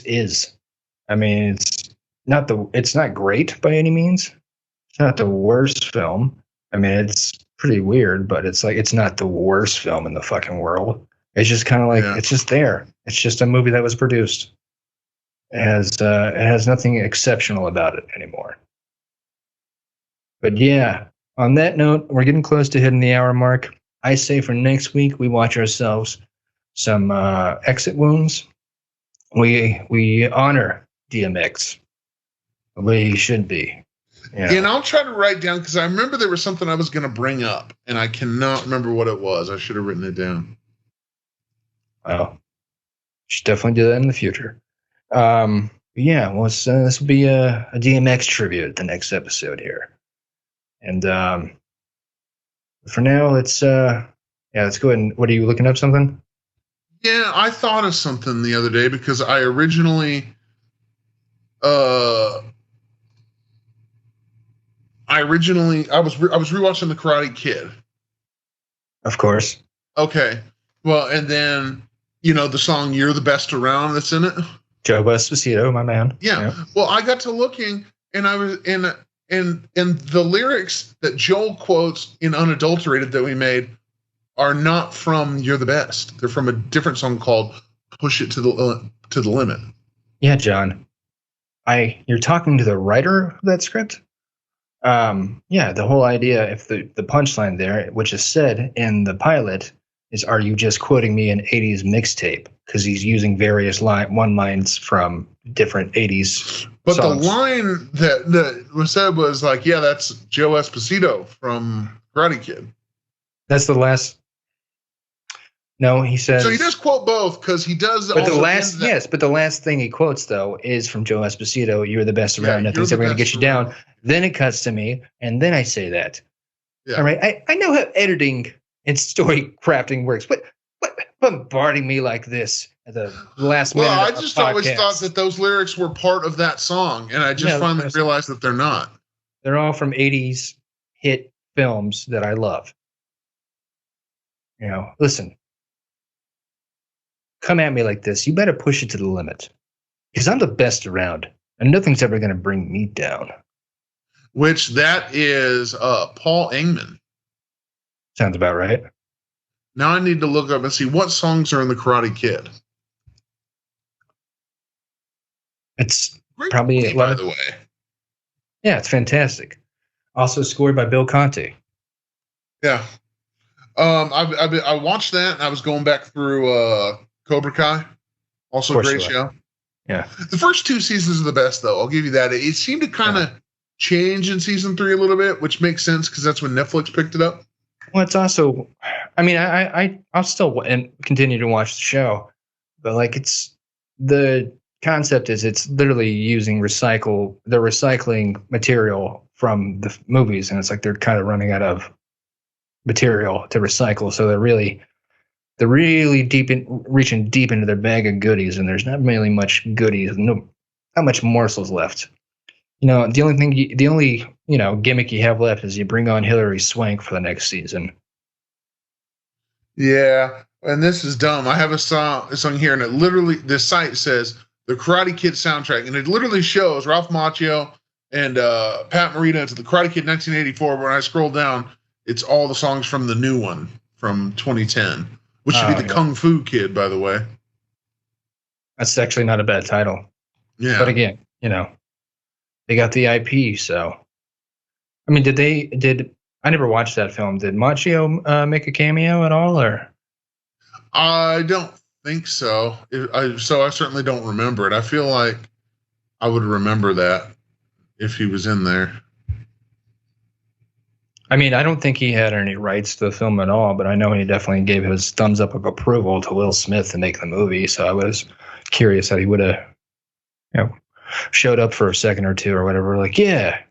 is. I mean, it's not great by any means. It's not the worst film. I mean, it's pretty weird, but it's like, it's not the worst film in the fucking world. It's just kind of like it's just there. It's just a movie that was produced. It has nothing exceptional about it anymore. But yeah, on that note, we're getting close to hitting the hour mark. I say for next week we watch ourselves some Exit Wounds. We honor DMX the way he should be. Yeah. And I'll try to write down, because I remember there was something I was going to bring up, and I cannot remember what it was. I should have written it down. Well, should definitely do that in the future. Yeah, well, this will be a DMX tribute the next episode here. And for now, let's go ahead and, what are you looking up something? Yeah, I thought of something the other day, because I originally I was rewatching The Karate Kid. Of course. Okay. Well, and then, the song "You're the Best Around" that's in it. Joe Esposito, my man. Yeah. Well, I got to looking, and I was and the lyrics that Joel quotes in Unadulterated that we made are not from "You're the Best." They're from a different song called "Push It to the Limit." Yeah, John. You're talking to the writer of that script? Yeah, the whole idea, if the punchline there, which is said in the pilot, is, "Are you just quoting me an 80s mixtape?" Because he's using various one-lines from different 80s But songs. the line that was said was like, yeah, that's Joe Esposito from Karate Kid. That's the last... No, he says... So he does quote both, because he does... But the last thing he quotes, though, is from Joe Esposito, "You're the best around, nothing's ever going to get you down." Then it cuts to me, and then I say that. Yeah. All right, I know how editing and story crafting works, but bombarding me like this at the last minute. Well, I just always thought that those lyrics were part of that song, and I just finally realized that they're not. They're all from 80s hit films that I love. Listen. Come at me like this, you better push it to the limit. Because I'm the best around, and nothing's ever going to bring me down. Which that is Paul Engman. Sounds about right. Now I need to look up and see what songs are in The Karate Kid. It's great probably movie, by the way. Yeah, it's fantastic. Also scored by Bill Conti. Yeah. I watched that, and I was going back through Cobra Kai. Also a great show. Yeah. The first 2 seasons are the best, though. I'll give you that. It seemed to kind of change in season 3 a little bit, which makes sense because that's when Netflix picked it up. Well, it's also, I'll still continue to watch the show, but it's the concept is it's literally using recycling material from the movies, and it's like they're kind of running out of material to recycle, so they're really reaching deep into their bag of goodies, and there's not really much goodies, not much morsels left. The only gimmick you have left is you bring on Hilary Swank for the next season. Yeah, and this is dumb. I have a song here, and it literally, the site says The Karate Kid soundtrack, and it literally shows Ralph Macchio and Pat Morita to The Karate Kid 1984. When I scroll down, it's all the songs from the new one from 2010, which should be the Kung Fu Kid, by the way. That's actually not a bad title. Yeah, but again, they got the IP, so. I mean, I never watched that film. Did Macchio make a cameo at all, or? I don't think so. So I certainly don't remember it. I feel like I would remember that if he was in there. I mean, I don't think he had any rights to the film at all, but I know he definitely gave his thumbs up of approval to Will Smith to make the movie. So I was curious that he would have, showed up for a second or two or whatever. Like, yeah,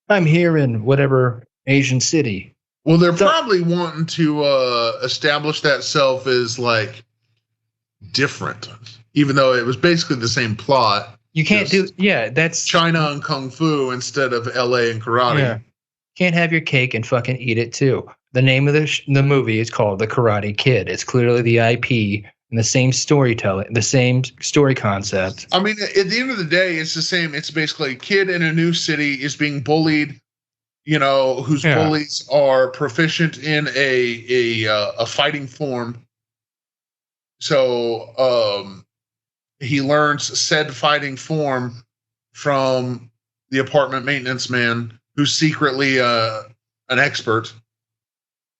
I'm here in whatever Asian city. Well, they're probably wanting to establish that self as different, even though it was basically the same plot. You can't that's China and Kung Fu instead of LA and karate. Yeah. Can't have your cake and fucking eat it too. The name of the movie is called The Karate Kid. It's clearly the IP and the same storytelling, the same story concept. I mean, at the end of the day, it's the same. It's basically a kid in a new city is being bullied, whose bullies are proficient in a fighting form, he learns said fighting form from the apartment maintenance man, who's secretly an expert,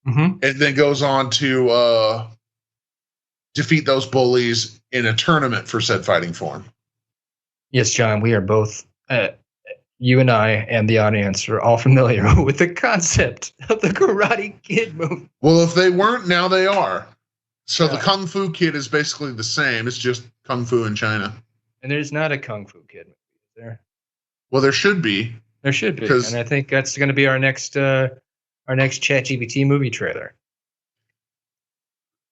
and then goes on to defeat those bullies in a tournament for said fighting form. Yes, John, we are both, you and I and the audience are all familiar with the concept of the Karate Kid movie. Well, if they weren't, now they are. So the Kung Fu Kid is basically the same. It's just Kung Fu in China. And there's not a Kung Fu Kid movie, is there? Well, there should be. There should be. And I think that's going to be our next ChatGPT movie trailer.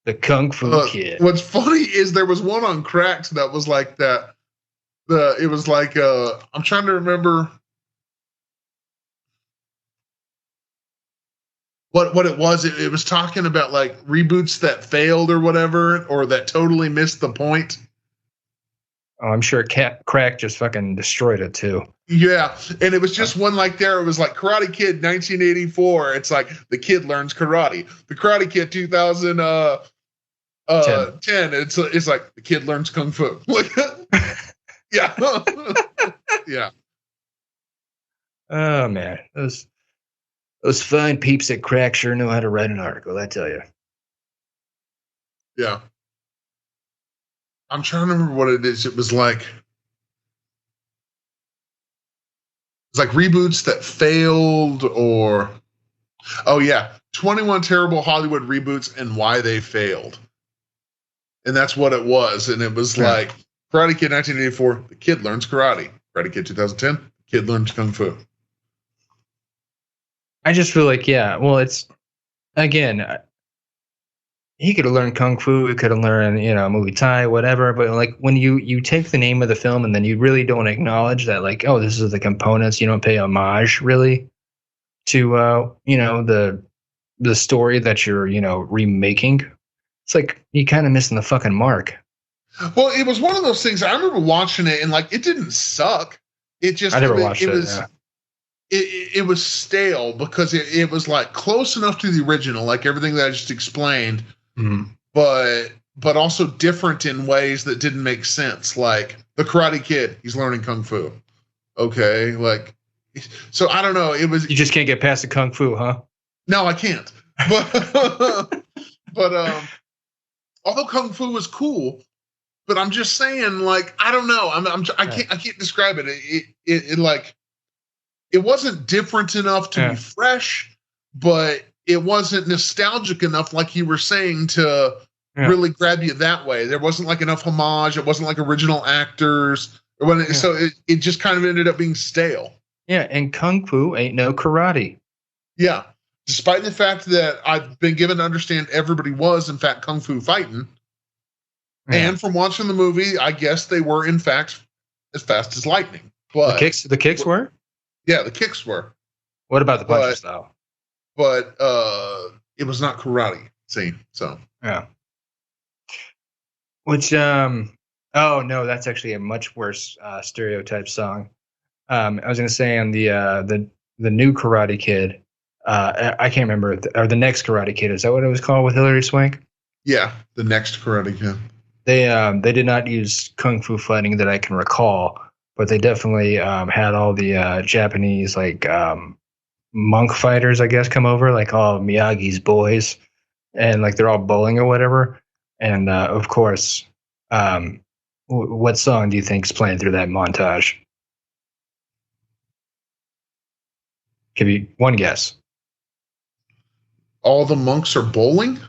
The Kung Fu Kid. What's funny is there was one on Cracked that was like that. It was like I'm trying to remember what it was. It was talking about like reboots that failed or whatever, or that totally missed the point. Oh, I'm sure Crack just fucking destroyed it too. Yeah, and it was just one like there. It was like Karate Kid 1984. It's like the kid learns karate. The Karate Kid 2010. It's like the kid learns kung fu. Like, yeah, yeah. Oh man, those fine peeps at Crack sure know how to write an article. I tell you. Yeah. I'm trying to remember what it is. It was like reboots that failed, or 21 terrible Hollywood reboots and why they failed. And that's what it was. And it was like Karate Kid 1984, the kid learns karate. Karate Kid 2010, the kid learns kung fu. I just feel like, it's, again, he could have learned kung fu, he could have learned, Muay Thai, whatever. But like when you take the name of the film and then you really don't acknowledge that, like, oh, this is the components. You don't pay homage really to the story that you're remaking. It's like you kind of missing the fucking mark. Well, it was one of those things. I remember watching it and like it didn't suck. It just I never watched it. It was stale because it was like close enough to the original, like everything that I just explained. But also different in ways that didn't make sense. Like the Karate Kid, he's learning kung fu. Okay, like so I don't know. It was you just can't get past the kung fu, huh? No, I can't. But although kung fu was cool, but I'm just saying, like I don't know. I can't describe it. It like it wasn't different enough to be fresh, but it wasn't nostalgic enough, like you were saying, to really grab you that way. There wasn't like enough homage. It wasn't like original actors. So it just kind of ended up being stale. Yeah, and kung fu ain't no karate. Yeah, despite the fact that I've been given to understand everybody was, in fact, kung fu fighting. Yeah. And from watching the movie, I guess they were, in fact, as fast as lightning. But the kicks were? Yeah, the kicks were. What about the puncher style? But it was not karate. See, so yeah. Which oh no, that's actually a much worse stereotype song. I was gonna say on the new Karate Kid, I can't remember, or the next Karate Kid. Is that what it was called with Hilary Swank? Yeah, the next Karate Kid. They did not use kung fu fighting that I can recall, but they definitely had all the Japanese like monk fighters, I guess, come over, like all Miyagi's boys, and like they're all bowling or whatever. And of course, what song do you think is playing through that montage? Give you one guess. All the monks are bowling?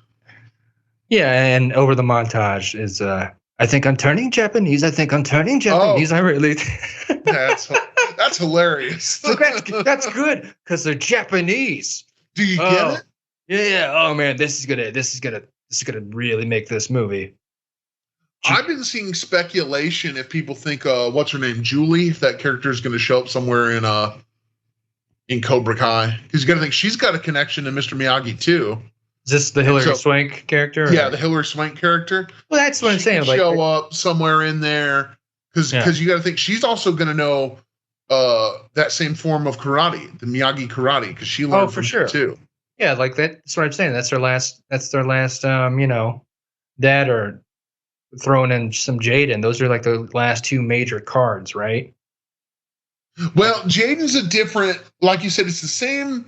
Yeah, and over the montage is I think I'm turning Japanese. I think I'm turning Japanese. I really. That's hilarious. Look, that's good because they're Japanese. Do you get it? Yeah. Oh man, this is gonna really make this movie. I've been seeing speculation if people think what's her name, Julie, if that character is going to show up somewhere in Cobra Kai, because you got to think she's got a connection to Mr. Miyagi too. Is this the Hilary Swank character? Yeah, the Hilary Swank character. Well, that's what I'm saying. Like, show up somewhere in there because you got to think she's also going to know that same form of karate, the Miyagi karate, because she learned for sure too. Yeah, like that's what I'm saying. That's their last. Dad or throwing in some Jaden. Those are like the last two major cards, right? Well, Jaden's a different, like you said, it's the same,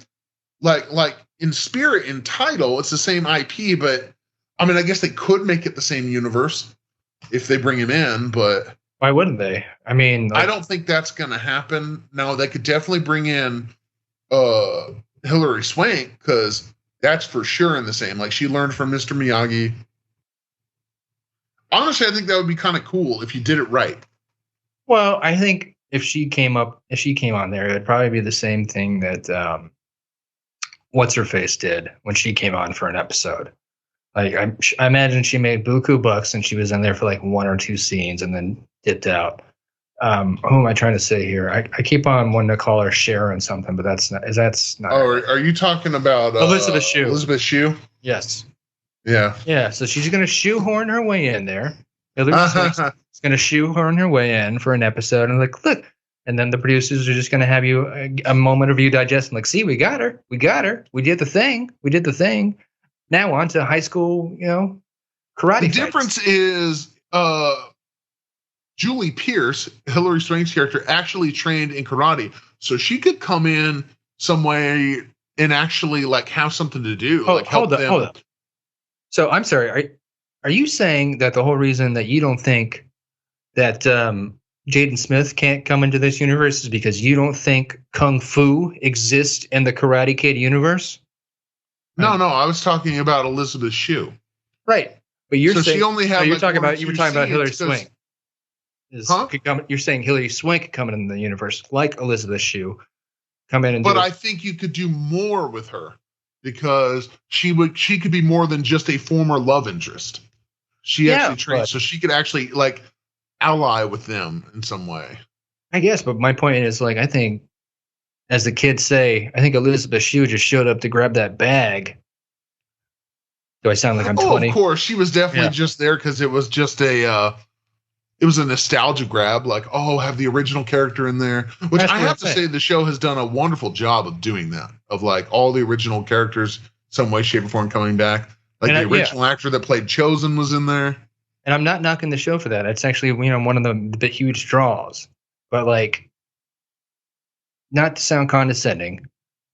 like in spirit, in title, it's the same IP, but I mean, I guess they could make it the same universe if they bring him in, but why wouldn't they? I mean, I don't think that's going to happen. Now, they could definitely bring in Hilary Swank, because that's for sure in the same. Like, she learned from Mr. Miyagi. Honestly, I think that would be kind of cool if you did it right. Well, I think if she came on there, it'd probably be the same thing that what's her face did when she came on for an episode. Like, I imagine she made buku bucks and she was in there for like one or two scenes and then dipped out. Who am I trying to say here? I keep on wanting to call her Sharon something, but that's not. Oh, are you talking about Elizabeth Shue? Elizabeth Shue? Yes. Yeah. Yeah. So she's going to shoehorn her way in there. Hillary's going to shoehorn her way in for an episode, and like, look. And then the producers are just going to have you a moment of you digesting. Like, see, we got her. We did the thing. Now on to high school, karate. The difference is Julie Pierce, Hilary Swank's character, actually trained in karate, so she could come in some way and actually like have something to do. Hold up. So I'm sorry. Are you saying that the whole reason that you don't think that Jaden Smith can't come into this universe is because you don't think Kung Fu exists in the Karate Kid universe? No, I was talking about Elizabeth Shue. Right, but you're saying she only had. You were talking about Hilary Swank. Huh? You're saying Hilary Swank coming in the universe like Elizabeth Shue come in and. But I think you could do more with her because she could be more than just a former love interest. She actually trained, so she could actually like ally with them in some way. I guess, but my point is, like, I think, as the kids say, I think Elizabeth Shue just showed up to grab that bag. Do I sound like I'm 20? Of course, she was definitely just there because it was just it was a nostalgia grab. Like, have the original character in there, which I have to say the show has done a wonderful job of doing that. Of like all the original characters, some way, shape, or form coming back. Like the original actor that played Chosen was in there. And I'm not knocking the show for that. It's actually, one of the huge draws. But like, not to sound condescending,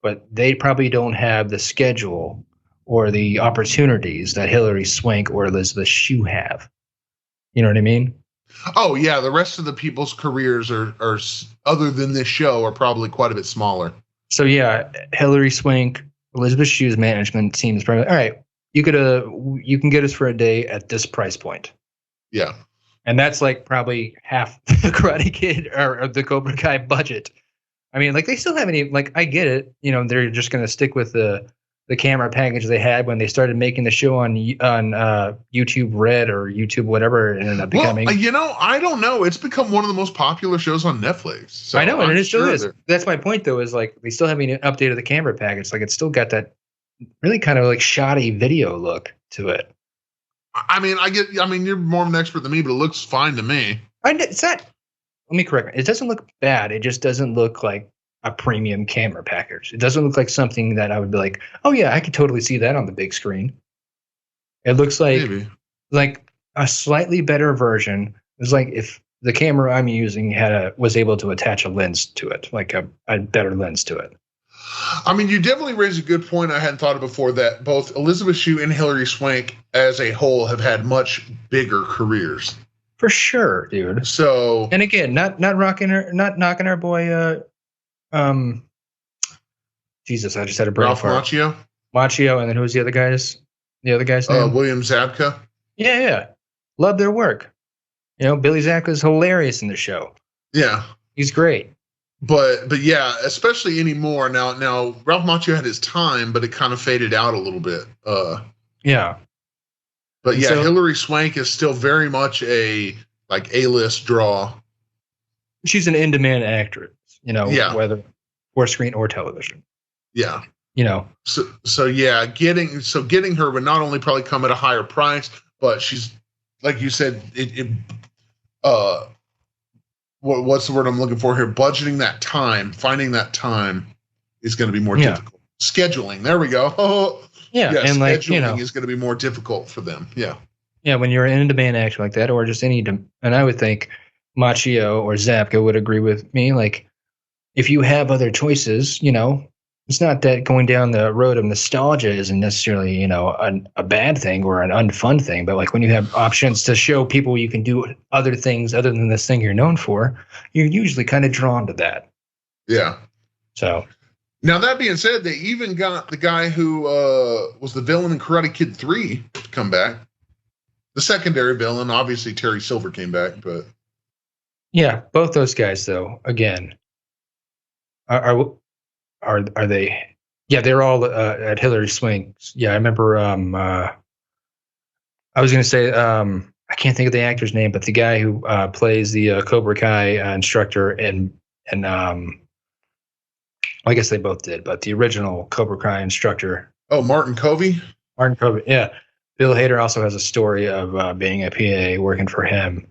but they probably don't have the schedule or the opportunities that Hilary Swank or Elizabeth Shue have. You know what I mean? Oh yeah, the rest of the people's careers are other than this show are probably quite a bit smaller. So yeah, Hilary Swank, Elizabeth Shue's management team is probably all right. You can get us for a day at this price point. Yeah. And that's like probably half the Karate Kid or the Cobra Kai budget. I mean, like, they still haven't even, like, I get it. They're just going to stick with the camera package they had when they started making the show on YouTube Red or YouTube whatever it ended up becoming. Well, I don't know. It's become one of the most popular shows on Netflix. So I know, and it still is. That's my point, though, is like they still haven't updated the camera package. Like, it's still got that really kind of like shoddy video look to it. I mean, you're more of an expert than me, but it looks fine to me. It's not. Let me correct me. It doesn't look bad. It just doesn't look like a premium camera package. It doesn't look like something that I would be like, oh yeah, I could totally see that on the big screen. It looks like a slightly better version. It's like if the camera I'm using was able to attach a lens to it, like a better lens to it. I mean, you definitely raised a good point I hadn't thought of before, that both Elizabeth Shue and Hilary Swank as a whole have had much bigger careers. For sure, dude. So, and again, not knocking our boy Jesus, I just had a brain fart. Macchio, and then who's the other guy's name? William Zabka. Yeah. Love their work. Billy Zabka's hilarious in the show. Yeah. He's great. But yeah, especially anymore now. Ralph Macchio had his time, but it kind of faded out a little bit. Yeah. But yeah, Hilary Swank is still very much a A-list draw. She's an in-demand actress, whether for screen or television. Yeah. So yeah, getting her would not only probably come at a higher price, but she's, like you said, what's the word I'm looking for here? Budgeting that time, finding that time is going to be more difficult. Scheduling, there we go. Yeah, and scheduling is going to be more difficult for them. Yeah. Yeah, when you're in a demand action like that, or just and I would think Machio or Zapka would agree with me. Like, if you have other choices, it's not that going down the road of nostalgia isn't necessarily, a bad thing or an unfun thing, but like when you have options to show people you can do other things other than this thing you're known for, you're usually kind of drawn to that. Yeah. So. Now, that being said, they even got the guy who was the villain in Karate Kid 3 to come back. The secondary villain, obviously Terry Silver came back, but. Yeah, both those guys, though, again, are they? Yeah, they're all at Hillary Swank's. Yeah, I remember. I was going to say I can't think of the actor's name, but the guy who plays the Cobra Kai instructor and I guess they both did, but the original Cobra Kai instructor. Oh, Martin Covey? Martin Covey, yeah. Bill Hader also has a story of being a PA working for him.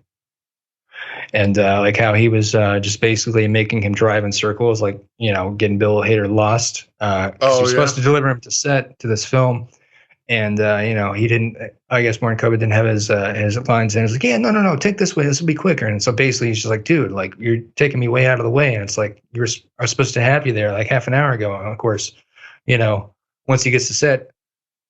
And like how he was just basically making him drive in circles, like, getting Bill Hader lost. He was supposed to deliver him to this film. And, he didn't, I guess Martin Covey didn't have his lines. And he was like, yeah, no, take this way. This will be quicker. And so basically he's just like, dude, like, you're taking me way out of the way. And it's like, I was supposed to have you there like half an hour ago. And of course, once he gets to set,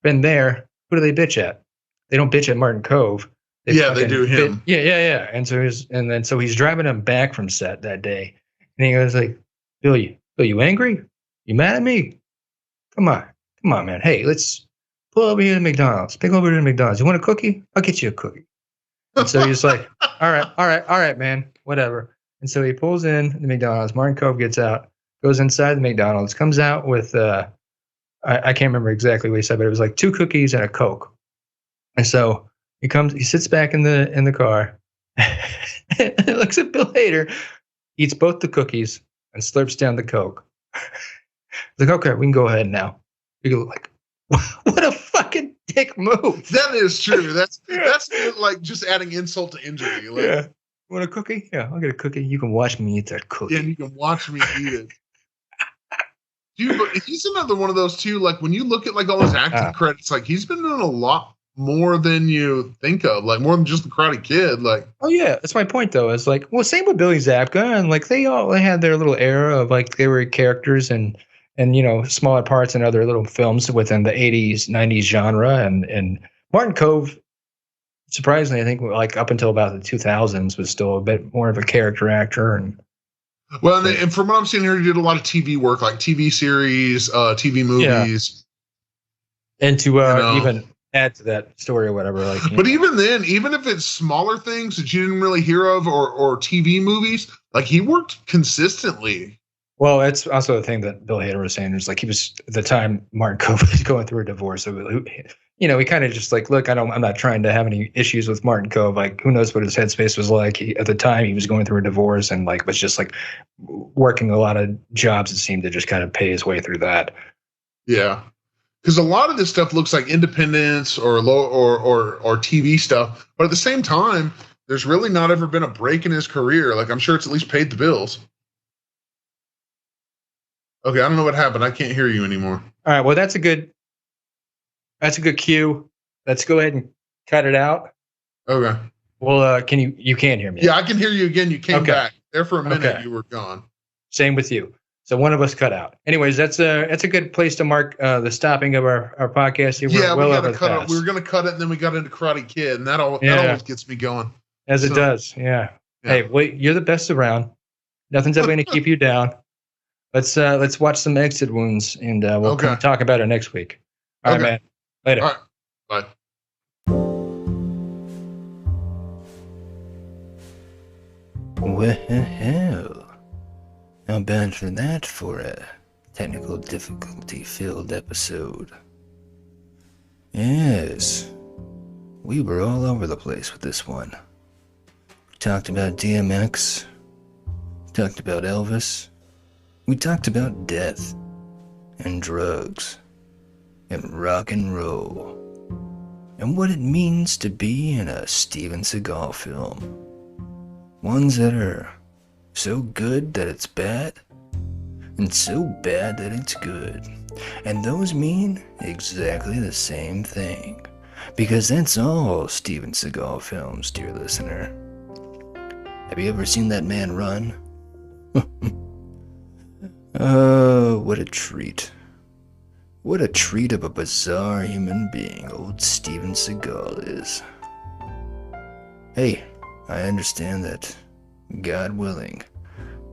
been there, who do they bitch at? They don't bitch at Martin Cove. They do him. Yeah. And so he's driving him back from set that day. And he goes like, Bill, you angry? You mad at me? Come on, man. Hey, let's pull over here to McDonald's. Pick over to McDonald's. You want a cookie? I'll get you a cookie. And so he's like, all right, man, whatever. And so he pulls in the McDonald's. Martin Cove gets out, goes inside the McDonald's, comes out with, I can't remember exactly what he said, but it was like 2 cookies and a Coke. And so he sits back in the car, looks at Bill Hader, eats both the cookies and slurps down the Coke. He's like, okay, we can go ahead now. You go like, what a fucking dick move. That is true. That's like just adding insult to injury. Like, yeah. Want a cookie? Yeah, I'll get a cookie. You can watch me eat that cookie. Yeah, you can watch me eat it. Dude, but he's another one of those too. Like when you look at like all his acting credits, like he's been doing a lot more than you think of, like more than just the Karate Kid. Like, oh yeah, that's my point though. It's like, well, same with Billy Zabka, and like they had their little era of like they were characters and smaller parts in other little films within the 80s, 90s genre. And Martin Cove, surprisingly, I think like up until about the 2000s was still a bit more of a character actor. And from what I'm seeing here, he did a lot of TV work, like TV series, TV movies. Yeah. And to even add to that story or whatever. But even then, even if it's smaller things that you didn't really hear of or TV movies, like he worked consistently. Well, it's also the thing that Bill Hader was saying is like he was at the time Martin Cove was going through a divorce. So, he kind of just like, look, I'm not trying to have any issues with Martin Cove. Like, who knows what his headspace was like. At the time, he was going through a divorce and like was just like working a lot of jobs. It seemed to just kind of pay his way through that. Yeah, because a lot of this stuff looks like independence or TV stuff, but at the same time, there's really not ever been a break in his career. Like, I'm sure it's at least paid the bills. Okay, I don't know what happened. I can't hear you anymore. All right, well, that's a good cue. Let's go ahead and cut it out. Okay. Well, you can't hear me? Yeah, I can hear you again. You came back. There for a minute. Okay. You were gone. Same with you. So one of us cut out. Anyways, that's a good place to mark the stopping of our podcast here. Yeah, we got to cut it. We were going to cut it, and then we got into Karate Kid, and that always gets me going. It does. Yeah. Hey, wait, you're the best around. Nothing's ever going to keep you down. Let's watch some Exit Wounds, and we'll talk about it next week. All right, man. Later. All right. Bye. Well, not bad for that for a technical difficulty-filled episode. Yes, we were all over the place with this one. We talked about DMX, talked about Elvis, we talked about death, and drugs, and rock and roll, and what it means to be in a Steven Seagal film. Ones that are so good that it's bad, and so bad that it's good. And those mean exactly the same thing. Because that's all Steven Seagal films, dear listener. Have you ever seen that man run? Oh, what a treat. What a treat of a bizarre human being old Steven Seagal is. Hey, I understand that, God willing,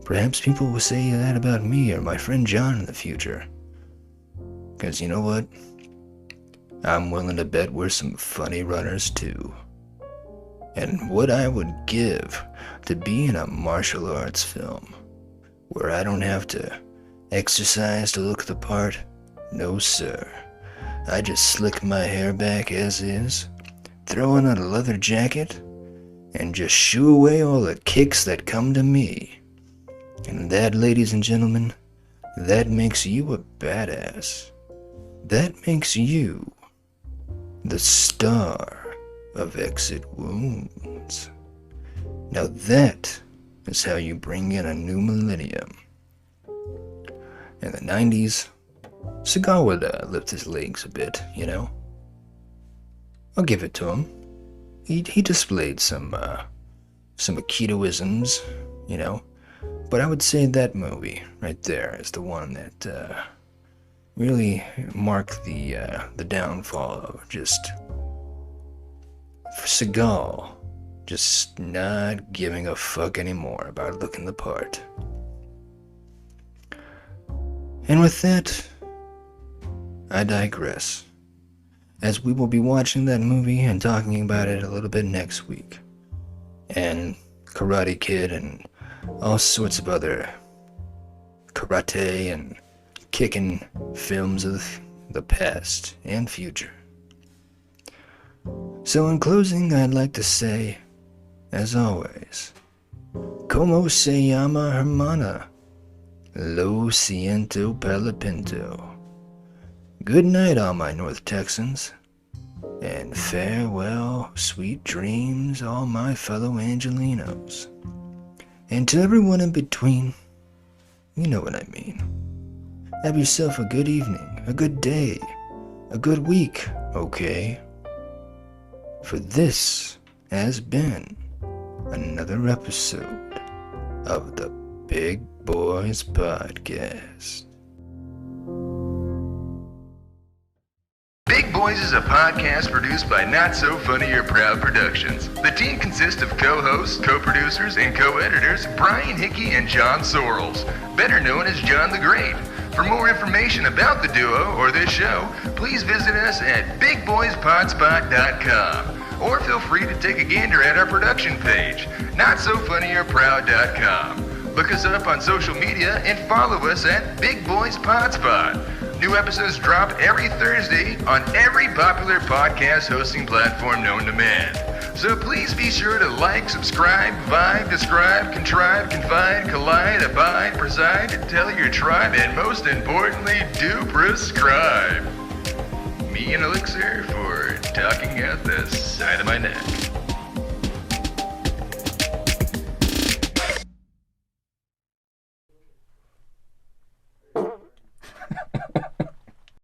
perhaps people will say that about me or my friend John in the future. Because you know what? I'm willing to bet we're some funny runners too. And what I would give to be in a martial arts film where I don't have to exercise to look the part. No sir. I just slick my hair back as is, throw on a leather jacket, and just shoo away all the kicks that come to me. And that, ladies and gentlemen, that makes you a badass. That makes you the star of Exit Wounds. Now that is how you bring in a new millennium. In the 90s, Seagal would lift his legs a bit, you know? I'll give it to him. He displayed some Aikidoisms, you know? But I would say that movie right there is the one that really marked the downfall of just Seagal just not giving a fuck anymore about looking the part. And with that, I digress, as we will be watching that movie and talking about it a little bit next week. And Karate Kid and all sorts of other karate and kicking films of the past and future. So in closing, I'd like to say, as always, como se llama hermana? Lo siento palapinto. Good night, all my North Texans, and farewell, sweet dreams, all my fellow Angelinos. And to everyone in between, you know what I mean. Have yourself a good evening, a good day, a good week, okay? For this has been another episode of the Big Boys Podcast. Big Boys is a podcast produced by Not So Funny or Proud Productions. The team consists of co-hosts, co-producers, and co-editors Brian Hickey and John Sorrells, better known as John the Great. For more information about the duo or this show, please visit us at bigboyspodspot.com. Or feel free to take a gander at our production page, notsofunnyorproud.com. Look us up on social media and follow us at Big Boys Podspot. New episodes drop every Thursday on every popular podcast hosting platform known to man. So please be sure to like, subscribe, vibe, describe, contrive, confide, collide, abide, preside, tell your tribe, and most importantly, do prescribe. Me and Elixir for talking out the side of my neck.